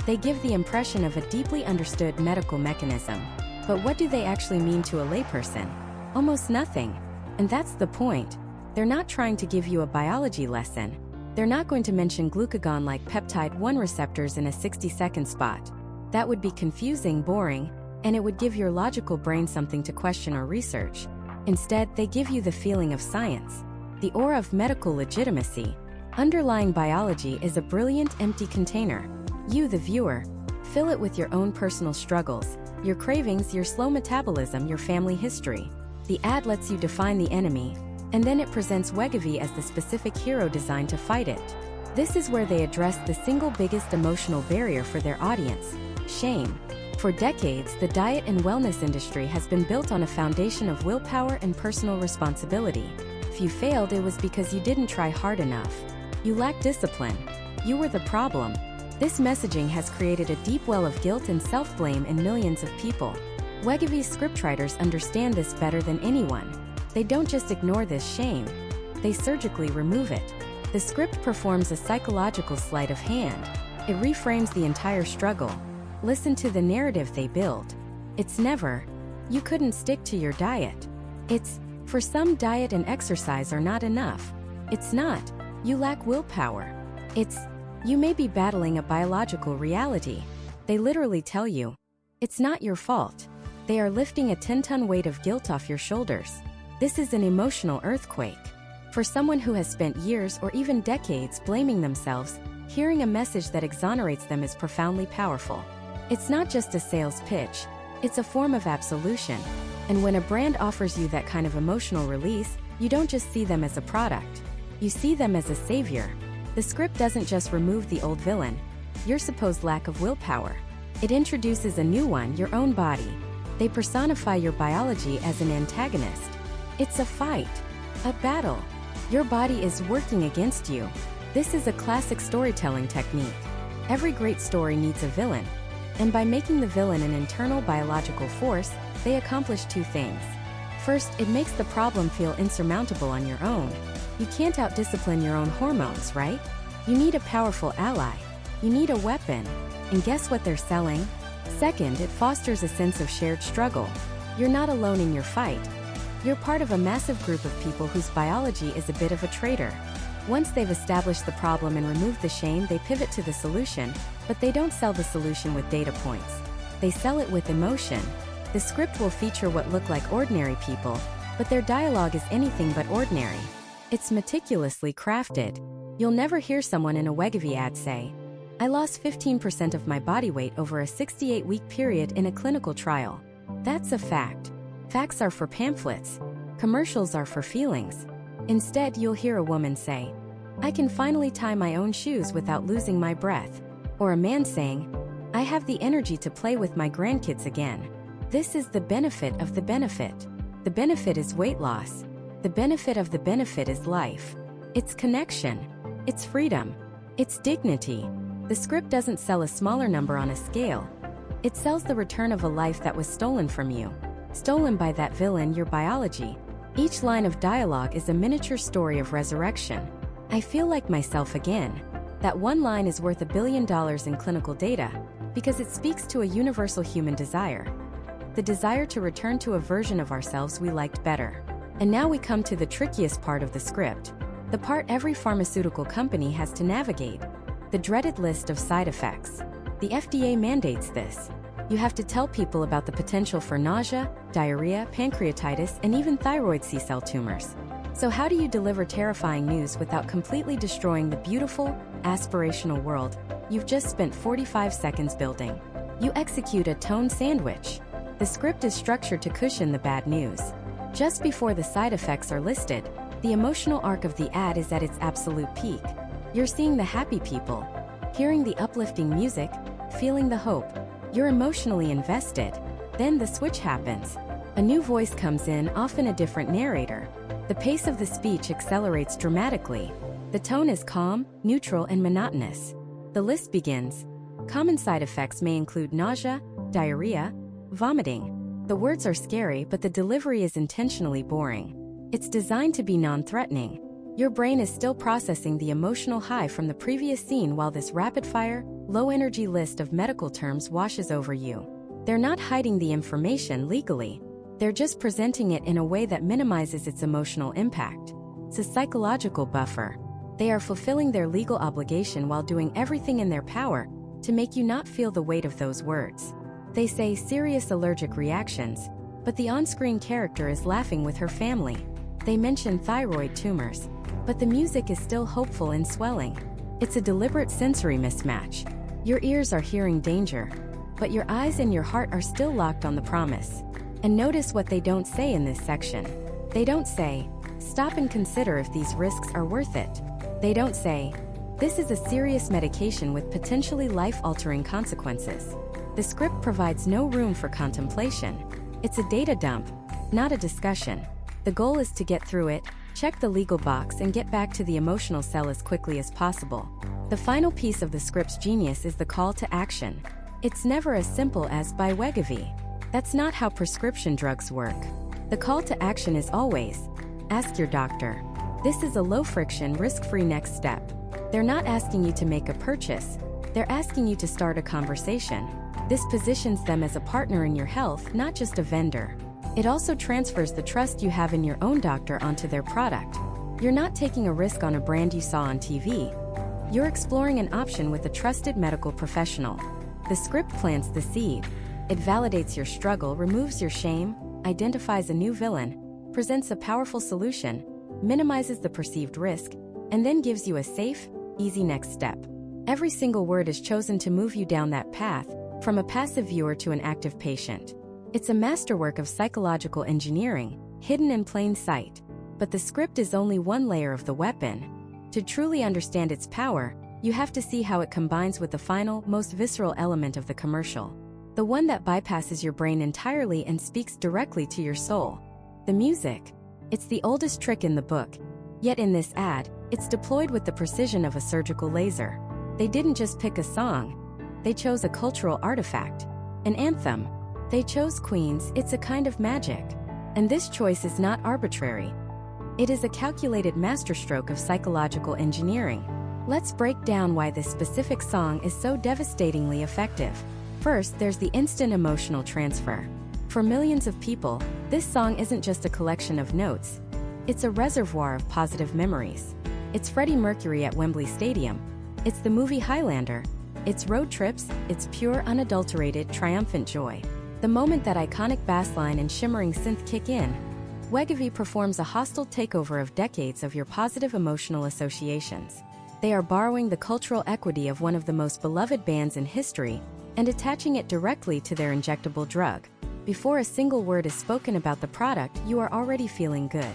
They give the impression of a deeply understood medical mechanism. But what do they actually mean to a layperson? Almost nothing. And that's the point. They're not trying to give you a biology lesson. They're not going to mention glucagon-like peptide 1 receptors in a 60-second spot. That would be confusing, boring, and it would give your logical brain something to question or research. Instead, they give you the feeling of science, the aura of medical legitimacy. Underlying biology is a brilliant, empty container. You, the viewer, fill it with your own personal struggles, your cravings, your slow metabolism, your family history. The ad lets you define the enemy, and then it presents Wegovy as the specific hero designed to fight it. This is where they address the single biggest emotional barrier for their audience: shame. For decades, the diet and wellness industry has been built on a foundation of willpower and personal responsibility. If you failed, it was because you didn't try hard enough. You lacked discipline. You were the problem. This messaging has created a deep well of guilt and self-blame in millions of people. Wegovy's scriptwriters understand this better than anyone. They don't just ignore this shame. They surgically remove it. The script performs a psychological sleight of hand. It reframes the entire struggle. Listen to the narrative they build. It's never, "You couldn't stick to your diet." It's, "For some, diet and exercise are not enough." It's not, "You lack willpower." It's, "You may be battling a biological reality." They literally tell you, it's not your fault. They are lifting a 10-ton weight of guilt off your shoulders. This is an emotional earthquake. For someone who has spent years or even decades blaming themselves, hearing a message that exonerates them is profoundly powerful. It's not just a sales pitch, it's a form of absolution. And when a brand offers you that kind of emotional release, you don't just see them as a product. You see them as a savior. The script doesn't just remove the old villain, your supposed lack of willpower. It introduces a new one, your own body. They personify your biology as an antagonist. It's a fight, a battle. Your body is working against you. This is a classic storytelling technique. Every great story needs a villain. And by making the villain an internal biological force, they accomplish 2 things. First, it makes the problem feel insurmountable on your own. You can't out-discipline your own hormones, right? You need a powerful ally. You need a weapon. And guess what they're selling? Second, it fosters a sense of shared struggle. You're not alone in your fight. You're part of a massive group of people whose biology is a bit of a traitor. Once they've established the problem and removed the shame, they pivot to the solution, but they don't sell the solution with data points. They sell it with emotion. The script will feature what look like ordinary people, but their dialogue is anything but ordinary. It's meticulously crafted. You'll never hear someone in a Wegovy ad say, "I lost 15% of my body weight over a 68-week period in a clinical trial." That's a fact. Facts are for pamphlets. Commercials are for feelings. Instead, you'll hear a woman say, "I can finally tie my own shoes without losing my breath." Or a man saying, "I have the energy to play with my grandkids again." This is the benefit of the benefit. The benefit is weight loss. The benefit of the benefit is life. It's connection. It's freedom. It's dignity. The script doesn't sell a smaller number on a scale. It sells the return of a life that was stolen from you. Stolen by that villain, your biology. Each line of dialogue is a miniature story of resurrection. "I feel like myself again." That one line is worth $1 billion in clinical data, because it speaks to a universal human desire. The desire to return to a version of ourselves we liked better. And now we come to the trickiest part of the script. The part every pharmaceutical company has to navigate. The dreaded list of side effects. The FDA mandates this. You have to tell people about the potential for nausea, diarrhea, pancreatitis, and even thyroid C-cell tumors. So how do you deliver terrifying news without completely destroying the beautiful, aspirational world you've just spent 45 seconds building? You execute a tone sandwich. The script is structured to cushion the bad news. Just before the side effects are listed, the emotional arc of the ad is at its absolute peak. You're seeing the happy people, hearing the uplifting music, feeling the hope. You're emotionally invested. Then the switch happens. A new voice comes in, often a different narrator. The pace of the speech accelerates dramatically. The tone is calm, neutral, and monotonous. The list begins. Common side effects may include nausea, diarrhea, vomiting. The words are scary, but the delivery is intentionally boring. It's designed to be non-threatening. Your brain is still processing the emotional high from the previous scene while this rapid-fire, low-energy list of medical terms washes over you. They're not hiding the information legally. They're just presenting it in a way that minimizes its emotional impact. It's a psychological buffer. They are fulfilling their legal obligation while doing everything in their power to make you not feel the weight of those words. They say serious allergic reactions, but the on-screen character is laughing with her family. They mention thyroid tumors, but the music is still hopeful and swelling. It's a deliberate sensory mismatch. Your ears are hearing danger, but your eyes and your heart are still locked on the promise. And notice what they don't say in this section. They don't say, "Stop and consider if these risks are worth it." They don't say, "This is a serious medication with potentially life-altering consequences." The script provides no room for contemplation. It's a data dump, not a discussion. The goal is to get through it, check the legal box, and get back to the emotional cell as quickly as possible. The final piece of the script's genius is the call to action. It's never as simple as "buy Wegovy." That's not how prescription drugs work. The call to action is always, "Ask your doctor." This is a low-friction, risk-free next step. They're not asking you to make a purchase. They're asking you to start a conversation. This positions them as a partner in your health, not just a vendor. It also transfers the trust you have in your own doctor onto their product. You're not taking a risk on a brand you saw on TV. You're exploring an option with a trusted medical professional. The script plants the seed. It validates your struggle, removes your shame, identifies a new villain, presents a powerful solution, minimizes the perceived risk, and then gives you a safe, easy next step. Every single word is chosen to move you down that path, from a passive viewer to an active patient. It's a masterwork of psychological engineering, hidden in plain sight. But the script is only one layer of the weapon. To truly understand its power, you have to see how it combines with the final, most visceral element of the commercial. The one that bypasses your brain entirely and speaks directly to your soul. The music. It's the oldest trick in the book. Yet in this ad, it's deployed with the precision of a surgical laser. They didn't just pick a song. They chose a cultural artifact. An anthem. They chose Queen's "It's a Kind of Magic." And this choice is not arbitrary. It is a calculated masterstroke of psychological engineering. Let's break down why this specific song is so devastatingly effective. First, there's the instant emotional transfer. For millions of people, this song isn't just a collection of notes. It's a reservoir of positive memories. It's Freddie Mercury at Wembley Stadium. It's the movie Highlander. It's road trips. It's pure, unadulterated, triumphant joy. The moment that iconic bass line and shimmering synth kick in, Wegovy performs a hostile takeover of decades of your positive emotional associations. They are borrowing the cultural equity of one of the most beloved bands in history and attaching it directly to their injectable drug. Before a single word is spoken about the product, you are already feeling good.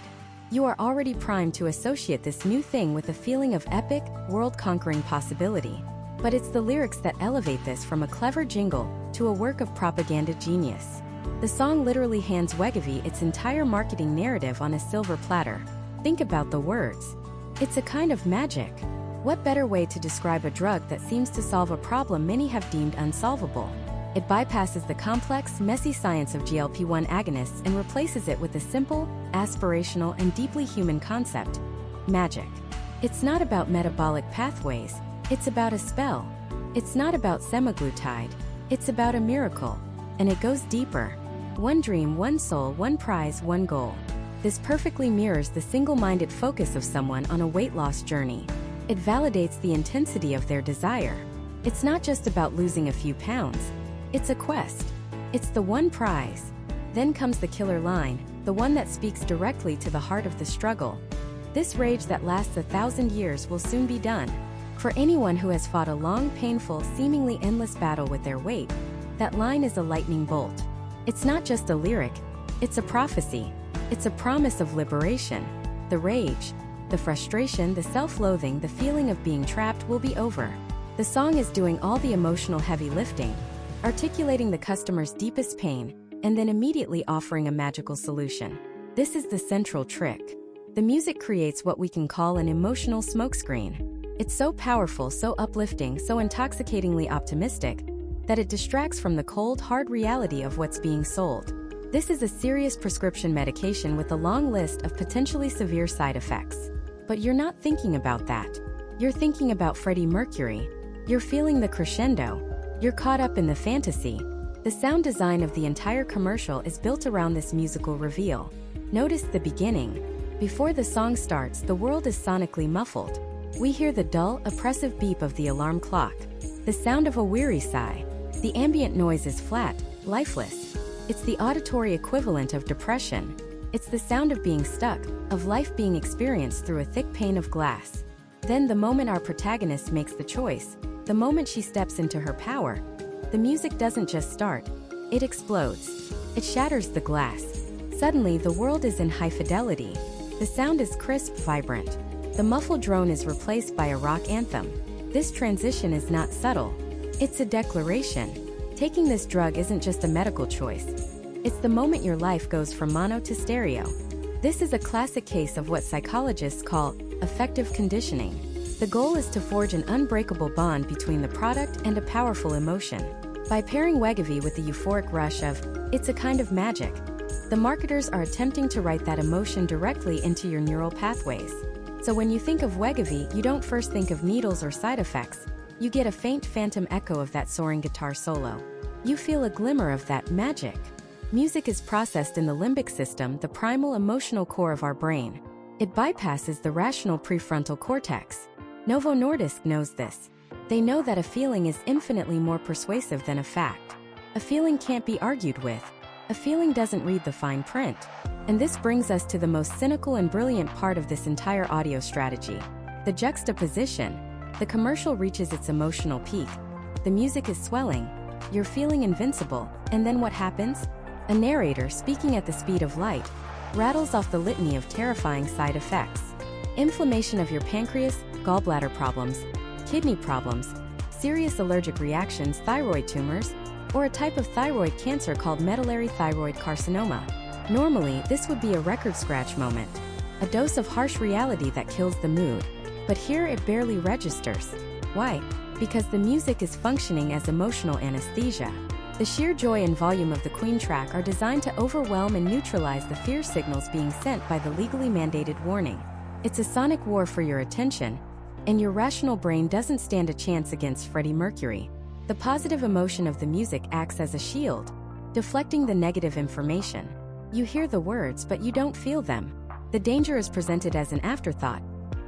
You are already primed to associate this new thing with a feeling of epic, world-conquering possibility. But it's the lyrics that elevate this from a clever jingle to a work of propaganda genius. The song literally hands Wegovy its entire marketing narrative on a silver platter. Think about the words. It's a kind of magic. What better way to describe a drug that seems to solve a problem many have deemed unsolvable? It bypasses the complex, messy science of GLP-1 agonists and replaces it with a simple, aspirational, and deeply human concept: magic. It's not about metabolic pathways, it's about a spell. It's not about semaglutide, it's about a miracle. And it goes deeper. One dream, one soul, one prize, one goal. This perfectly mirrors the single-minded focus of someone on a weight loss journey. It validates the intensity of their desire. It's not just about losing a few pounds. It's a quest. It's the one prize. Then comes the killer line, the one that speaks directly to the heart of the struggle. This rage that lasts 1,000 years will soon be done. For anyone who has fought a long, painful, seemingly endless battle with their weight, that line is a lightning bolt. It's not just a lyric, it's a prophecy. It's a promise of liberation. The rage, the frustration, the self-loathing, the feeling of being trapped will be over. The song is doing all the emotional heavy lifting, articulating the customer's deepest pain, and then immediately offering a magical solution. This is the central trick. The music creates what we can call an emotional smokescreen. It's so powerful, so uplifting, so intoxicatingly optimistic, that it distracts from the cold, hard reality of what's being sold. This is a serious prescription medication with a long list of potentially severe side effects. But you're not thinking about that. You're thinking about Freddie Mercury. You're feeling the crescendo. You're caught up in the fantasy. The sound design of the entire commercial is built around this musical reveal. Notice the beginning. Before the song starts, the world is sonically muffled. We hear the dull, oppressive beep of the alarm clock, the sound of a weary sigh. The ambient noise is flat, lifeless. It's the auditory equivalent of depression. It's the sound of being stuck, of life being experienced through a thick pane of glass. Then the moment our protagonist makes the choice, the moment she steps into her power, the music doesn't just start, it explodes. It shatters the glass. Suddenly the world is in high fidelity. The sound is crisp, vibrant. The muffled drone is replaced by a rock anthem. This transition is not subtle. It's a declaration. Taking this drug isn't just a medical choice. It's the moment your life goes from mono to stereo. This is a classic case of what psychologists call affective conditioning. The goal is to forge an unbreakable bond between the product and a powerful emotion. By pairing Wegovy with the euphoric rush of, "It's a kind of magic," the marketers are attempting to write that emotion directly into your neural pathways. So when you think of Wegovy, you don't first think of needles or side effects. You get a faint phantom echo of that soaring guitar solo. You feel a glimmer of that magic. Music is processed in the limbic system, the primal emotional core of our brain. It bypasses the rational prefrontal cortex. Novo Nordisk knows this. They know that a feeling is infinitely more persuasive than a fact. A feeling can't be argued with. A feeling doesn't read the fine print. And this brings us to the most cynical and brilliant part of this entire audio strategy: the juxtaposition. The commercial reaches its emotional peak. The music is swelling. You're feeling invincible. And then what happens? A narrator, speaking at the speed of light, rattles off the litany of terrifying side effects. Inflammation of your pancreas, gallbladder problems, kidney problems, serious allergic reactions, thyroid tumors, or a type of thyroid cancer called medullary thyroid carcinoma. Normally, this would be a record scratch moment, a dose of harsh reality that kills the mood. But here it barely registers. Why? Because the music is functioning as emotional anesthesia. The sheer joy and volume of the Queen track are designed to overwhelm and neutralize the fear signals being sent by the legally mandated warning. It's a sonic war for your attention, and your rational brain doesn't stand a chance against Freddie Mercury. The positive emotion of the music acts as a shield, deflecting the negative information. You hear the words, but you don't feel them. The danger is presented as an afterthought,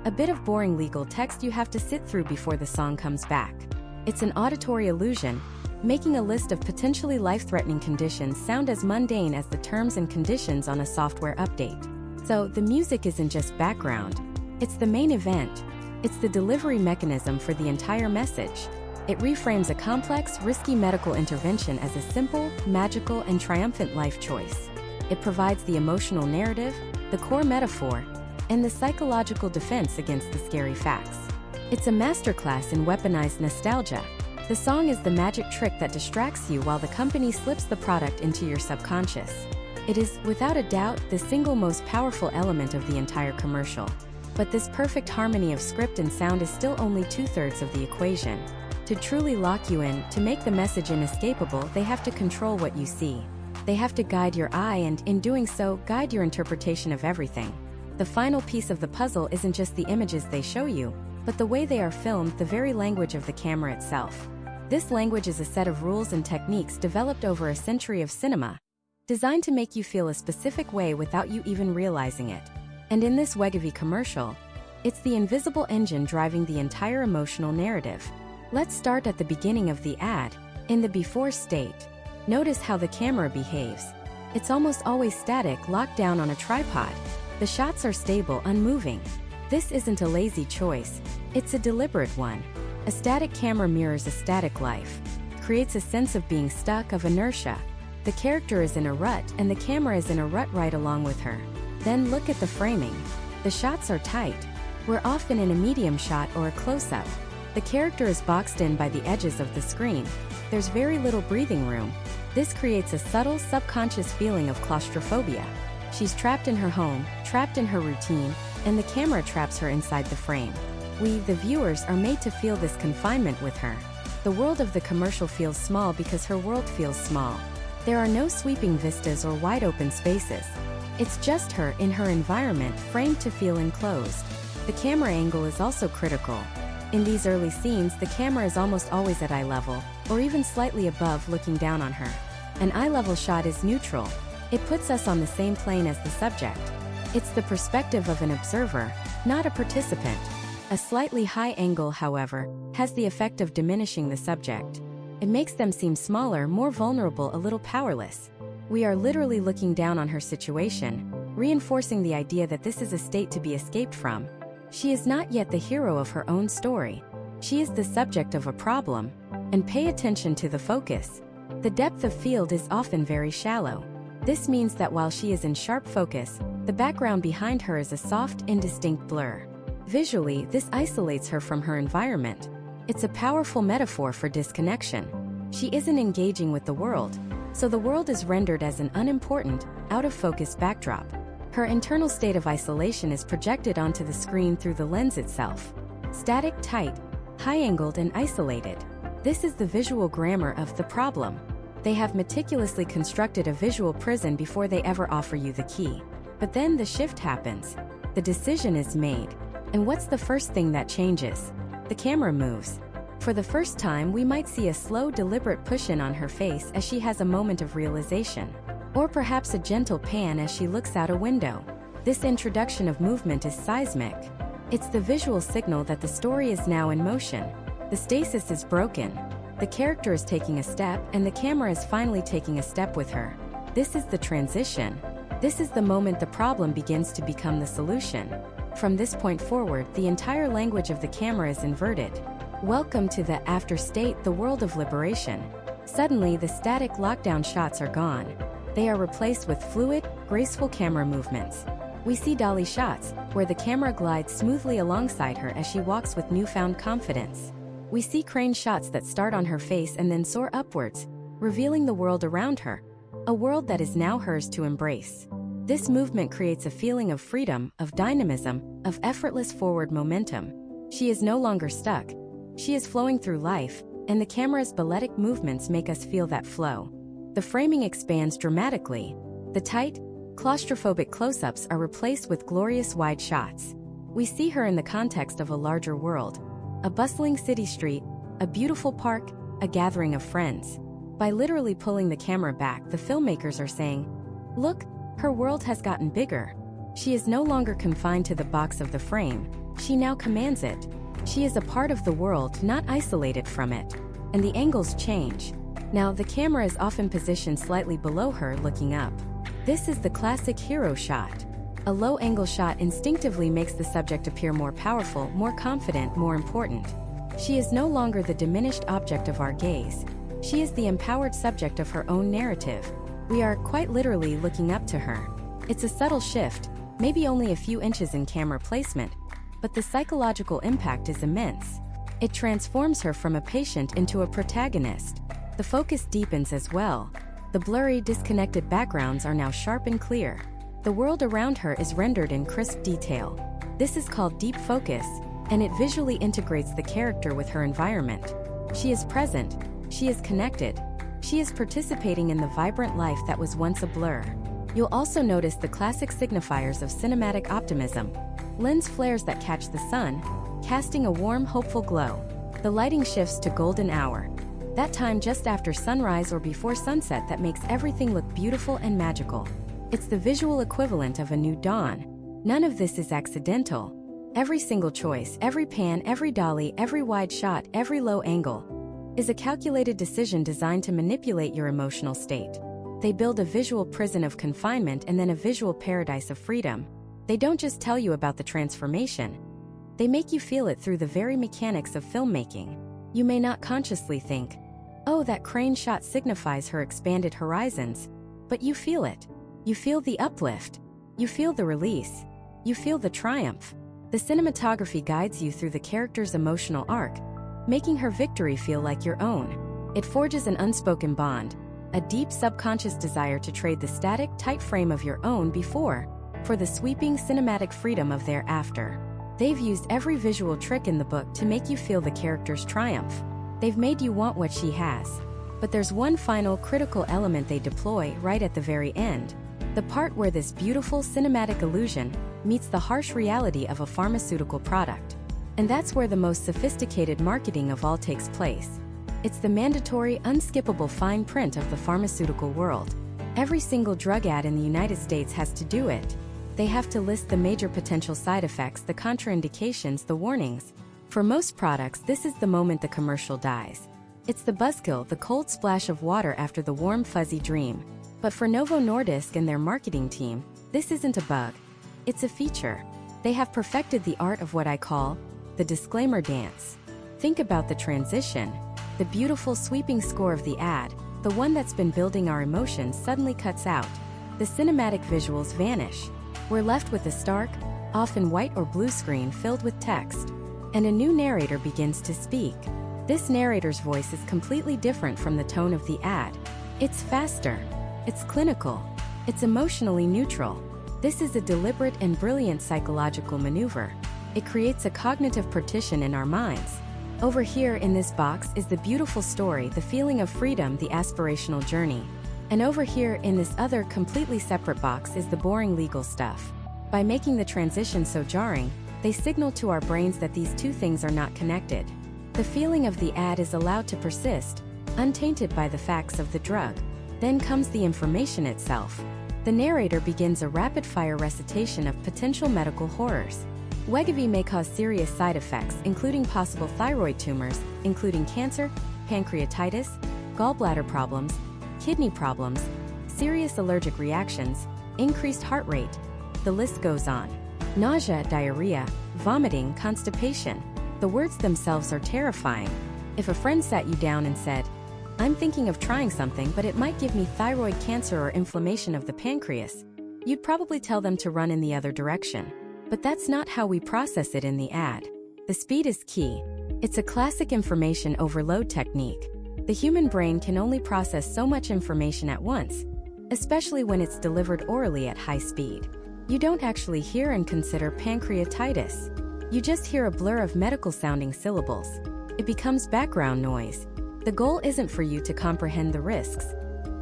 a bit of boring legal text you have to sit through before the song comes back. It's an auditory illusion, making a list of potentially life-threatening conditions sound as mundane as the terms and conditions on a software update. So, the music isn't just background. It's the main event. It's the delivery mechanism for the entire message. It reframes a complex, risky medical intervention as a simple, magical, and triumphant life choice. It provides the emotional narrative, the core metaphor, and the psychological defense against the scary facts. It's a masterclass in weaponized nostalgia. The song is the magic trick that distracts you while the company slips the product into your subconscious. It is, without a doubt, the single most powerful element of the entire commercial. But this perfect harmony of script and sound is still only 2/3 of the equation. To truly lock you in, to make the message inescapable, they have to control what you see. They have to guide your eye and, in doing so, guide your interpretation of everything. The final piece of the puzzle isn't just the images they show you, but the way they are filmed, the very language of the camera itself. This language is a set of rules and techniques developed over a century of cinema, designed to make you feel a specific way without you even realizing it. And in this Wegovy commercial, it's the invisible engine driving the entire emotional narrative. Let's start at the beginning of the ad, in the before state. Notice how the camera behaves. It's almost always static, locked down on a tripod. The shots are stable, unmoving. This isn't a lazy choice. It's a deliberate one. A static camera mirrors a static life, creates a sense of being stuck, of inertia. The character is in a rut, and the camera is in a rut right along with her. Then look at the framing. The shots are tight. We're often in a medium shot or a close-up. The character is boxed in by the edges of the screen. There's very little breathing room. This creates a subtle, subconscious feeling of claustrophobia. She's trapped in her home, trapped in her routine, and the camera traps her inside the frame. We, the viewers, are made to feel this confinement with her. The world of the commercial feels small because her world feels small. There are no sweeping vistas or wide-open spaces. It's just her, in her environment, framed to feel enclosed. The camera angle is also critical. In these early scenes, the camera is almost always at eye level, or even slightly above, looking down on her. An eye-level shot is neutral. It puts us on the same plane as the subject. It's the perspective of an observer, not a participant. A slightly high angle, however, has the effect of diminishing the subject. It makes them seem smaller, more vulnerable, a little powerless. We are literally looking down on her situation, reinforcing the idea that this is a state to be escaped from. She is not yet the hero of her own story. She is the subject of a problem. And pay attention to the focus. The depth of field is often very shallow. This means that while she is in sharp focus, the background behind her is a soft, indistinct blur. Visually, this isolates her from her environment. It's a powerful metaphor for disconnection. She isn't engaging with the world, so the world is rendered as an unimportant, out-of-focus backdrop. Her internal state of isolation is projected onto the screen through the lens itself. Static, tight, high-angled, and isolated. This is the visual grammar of the problem. They have meticulously constructed a visual prison before they ever offer you the key. But then the shift happens. The decision is made. And what's the first thing that changes? The camera moves. For the first time, we might see a slow, deliberate push-in on her face as she has a moment of realization. Or perhaps a gentle pan as she looks out a window. This introduction of movement is seismic. It's the visual signal that the story is now in motion. The stasis is broken. The character is taking a step, and the camera is finally taking a step with her. This is the transition. This is the moment the problem begins to become the solution. From this point forward, the entire language of the camera is inverted. Welcome to the after state, the world of liberation. Suddenly, the static lockdown shots are gone. They are replaced with fluid, graceful camera movements. We see dolly shots, where the camera glides smoothly alongside her as she walks with newfound confidence. We see crane shots that start on her face and then soar upwards, revealing the world around her, a world that is now hers to embrace. This movement creates a feeling of freedom, of dynamism, of effortless forward momentum. She is no longer stuck. She is flowing through life, and the camera's balletic movements make us feel that flow. The framing expands dramatically. The tight, claustrophobic close-ups are replaced with glorious wide shots. We see her in the context of a larger world. A bustling city street, a beautiful park, a gathering of friends. By literally pulling the camera back, the filmmakers are saying, "Look, her world has gotten bigger. She is no longer confined to the box of the frame, she now commands it. She is a part of the world, not isolated from it." And the angles change. Now the camera is often positioned slightly below her, looking up. This is the classic hero shot. A low-angle shot instinctively makes the subject appear more powerful, more confident, more important. She is no longer the diminished object of our gaze. She is the empowered subject of her own narrative. We are, quite literally, looking up to her. It's a subtle shift, maybe only a few inches in camera placement, but the psychological impact is immense. It transforms her from a patient into a protagonist. The focus deepens as well. The blurry, disconnected backgrounds are now sharp and clear. The world around her is rendered in crisp detail. This is called deep focus, and it visually integrates the character with her environment. She is present, she is connected, she is participating in the vibrant life that was once a blur. You'll also notice the classic signifiers of cinematic optimism. Lens flares that catch the sun, casting a warm, hopeful glow. The lighting shifts to golden hour, that time just after sunrise or before sunset that makes everything look beautiful and magical. It's the visual equivalent of a new dawn. None of this is accidental. Every single choice, every pan, every dolly, every wide shot, every low angle is a calculated decision designed to manipulate your emotional state. They build a visual prison of confinement and then a visual paradise of freedom. They don't just tell you about the transformation. They make you feel it through the very mechanics of filmmaking. You may not consciously think, "Oh, that crane shot signifies her expanded horizons," but you feel it. You feel the uplift. You feel the release. You feel the triumph. The cinematography guides you through the character's emotional arc, making her victory feel like your own. It forges an unspoken bond, a deep subconscious desire to trade the static, tight frame of your own before for the sweeping cinematic freedom of thereafter. They've used every visual trick in the book to make you feel the character's triumph. They've made you want what she has. But there's one final critical element they deploy right at the very end. The part where this beautiful cinematic illusion meets the harsh reality of a pharmaceutical product. And that's where the most sophisticated marketing of all takes place. It's the mandatory, unskippable fine print of the pharmaceutical world. Every single drug ad in the United States has to do it. They have to list the major potential side effects, the contraindications, the warnings. For most products, this is the moment the commercial dies. It's the buzzkill, the cold splash of water after the warm, fuzzy dream. But for Novo Nordisk and their marketing team, this isn't a bug. It's a feature. They have perfected the art of what I call the disclaimer dance. Think about the transition. The beautiful sweeping score of the ad, the one that's been building our emotions, suddenly cuts out. The cinematic visuals vanish. We're left with a stark, often white or blue screen filled with text. And a new narrator begins to speak. This narrator's voice is completely different from the tone of the ad. It's faster. It's clinical. It's emotionally neutral. This is a deliberate and brilliant psychological maneuver. It creates a cognitive partition in our minds. Over here in this box is the beautiful story, the feeling of freedom, the aspirational journey. And over here in this other completely separate box is the boring legal stuff. By making the transition so jarring, they signal to our brains that these two things are not connected. The feeling of the ad is allowed to persist, untainted by the facts of the drug. Then comes the information itself. The narrator begins a rapid-fire recitation of potential medical horrors. Wegovy may cause serious side effects, including possible thyroid tumors, including cancer, pancreatitis, gallbladder problems, kidney problems, serious allergic reactions, increased heart rate. The list goes on. Nausea, diarrhea, vomiting, constipation. The words themselves are terrifying. If a friend sat you down and said, "I'm thinking of trying something, but it might give me thyroid cancer or inflammation of the pancreas," you'd probably tell them to run in the other direction. But that's not how we process it in the ad. The speed is key. It's a classic information overload technique. The human brain can only process so much information at once, especially when it's delivered orally at high speed. You don't actually hear and consider pancreatitis. You just hear a blur of medical-sounding syllables. It becomes background noise. The goal isn't for you to comprehend the risks.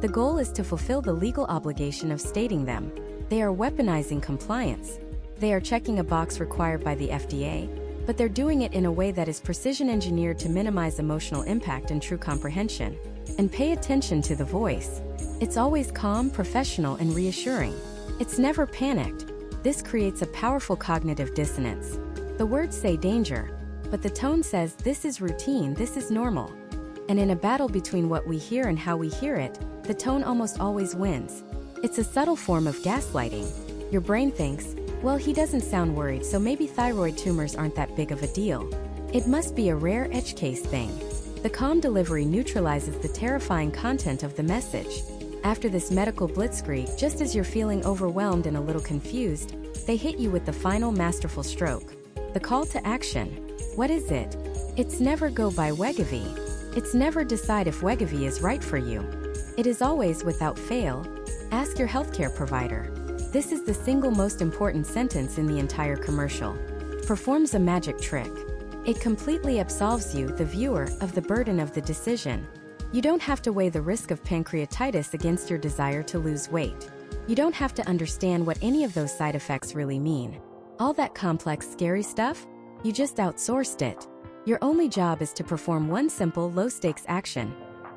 The goal is to fulfill the legal obligation of stating them. They are weaponizing compliance. They are checking a box required by the FDA. but they're doing it in a way that is precision engineered to minimize emotional impact and true comprehension. And pay attention to the voice. It's always calm, professional, and reassuring. It's never panicked. This creates a powerful cognitive dissonance. The words say danger, but the tone says this is routine, this is normal. And in a battle between what we hear and how we hear it, the tone almost always wins. It's a subtle form of gaslighting. Your brain thinks, well, he doesn't sound worried, so maybe thyroid tumors aren't that big of a deal. It must be a rare edge case thing. The calm delivery neutralizes the terrifying content of the message. After this medical blitzkrieg, just as you're feeling overwhelmed and a little confused, they hit you with the final masterful stroke. The call to action. What is it? It's never go buy Wegovy. It's never decide if Wegovy is right for you. It is always, without fail, ask your healthcare provider. This is the single most important sentence in the entire commercial. Performs a magic trick. It completely absolves you, the viewer, of the burden of the decision. You don't have to weigh the risk of pancreatitis against your desire to lose weight. You don't have to understand what any of those side effects really mean. All that complex, scary stuff? You just outsourced it. Your only job is to perform one simple, low-stakes action.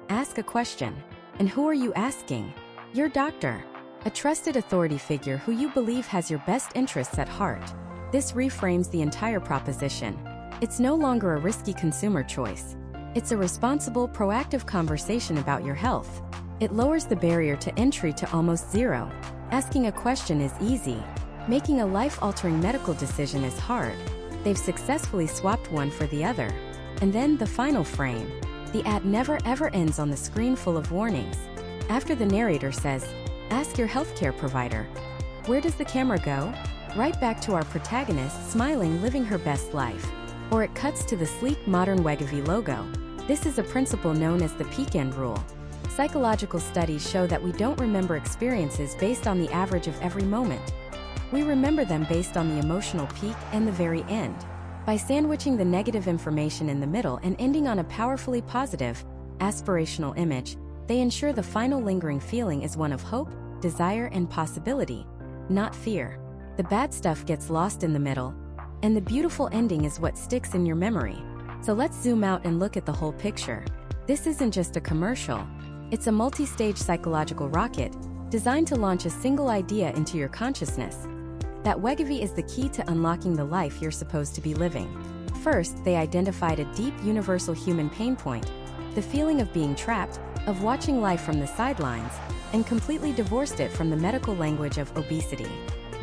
Ask a question. And who are you asking? Your doctor. A trusted authority figure who you believe has your best interests at heart. This reframes the entire proposition. It's no longer a risky consumer choice. It's a responsible, proactive conversation about your health. It lowers the barrier to entry to almost zero. Asking a question is easy. Making a life-altering medical decision is hard. They've successfully swapped one for the other. And then the final frame. The ad never ever ends on the screen full of warnings. After the narrator says, ask your healthcare provider. Where does the camera go? Right back to our protagonist smiling, living her best life. Or it cuts to the sleek, modern Wegovy logo. This is a principle known as the peak end rule. Psychological studies show that we don't remember experiences based on the average of every moment. We remember them based on the emotional peak and the very end. By sandwiching the negative information in the middle and ending on a powerfully positive, aspirational image, they ensure the final lingering feeling is one of hope, desire, and possibility, not fear. The bad stuff gets lost in the middle, and the beautiful ending is what sticks in your memory. So let's zoom out and look at the whole picture. This isn't just a commercial. It's a multi-stage psychological rocket designed to launch a single idea into your consciousness. That Wegovy is the key to unlocking the life you're supposed to be living. First, they identified a deep universal human pain point, the feeling of being trapped, of watching life from the sidelines, and completely divorced it from the medical language of obesity.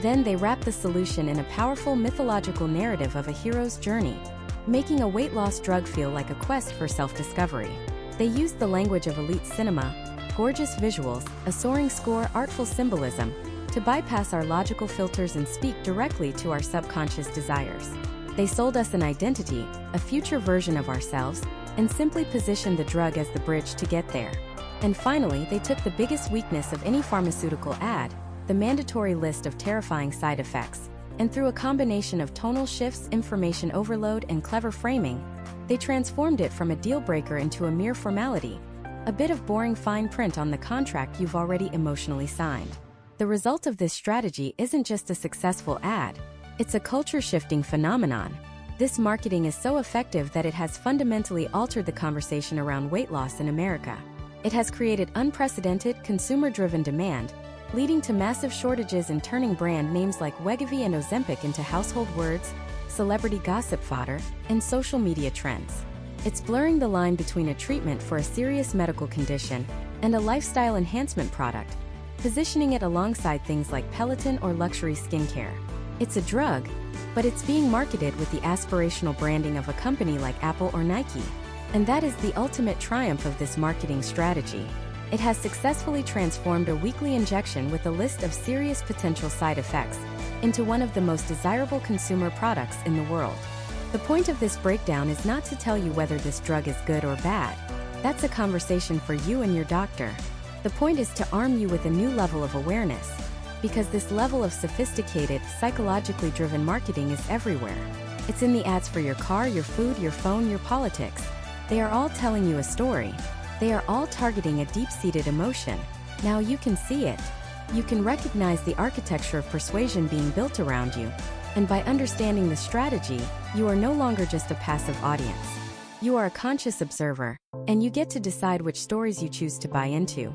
Then they wrapped the solution in a powerful mythological narrative of a hero's journey, making a weight loss drug feel like a quest for self-discovery. They used the language of elite cinema, gorgeous visuals, a soaring score, artful symbolism, to bypass our logical filters and speak directly to our subconscious desires. They sold us an identity, a future version of ourselves, and simply positioned the drug as the bridge to get there. And finally, they took the biggest weakness of any pharmaceutical ad, the mandatory list of terrifying side effects, and through a combination of tonal shifts, information overload, and clever framing, they transformed it from a deal-breaker into a mere formality, a bit of boring fine print on the contract you've already emotionally signed. The result of this strategy isn't just a successful ad, it's a culture-shifting phenomenon. This marketing is so effective that it has fundamentally altered the conversation around weight loss in America. It has created unprecedented, consumer-driven demand, leading to massive shortages and turning brand names like Wegovy and Ozempic into household words, celebrity gossip fodder, and social media trends. It's blurring the line between a treatment for a serious medical condition and a lifestyle enhancement product, positioning it alongside things like Peloton or luxury skincare. It's a drug, but it's being marketed with the aspirational branding of a company like Apple or Nike. And that is the ultimate triumph of this marketing strategy. It has successfully transformed a weekly injection with a list of serious potential side effects into one of the most desirable consumer products in the world. The point of this breakdown is not to tell you whether this drug is good or bad. That's a conversation for you and your doctor. The point is to arm you with a new level of awareness, because this level of sophisticated, psychologically driven marketing is everywhere. It's in the ads for your car, your food, your phone, your politics. They are all telling you a story. They are all targeting a deep-seated emotion. Now you can see it. You can recognize the architecture of persuasion being built around you. And by understanding the strategy, you are no longer just a passive audience. You are a conscious observer, and you get to decide which stories you choose to buy into.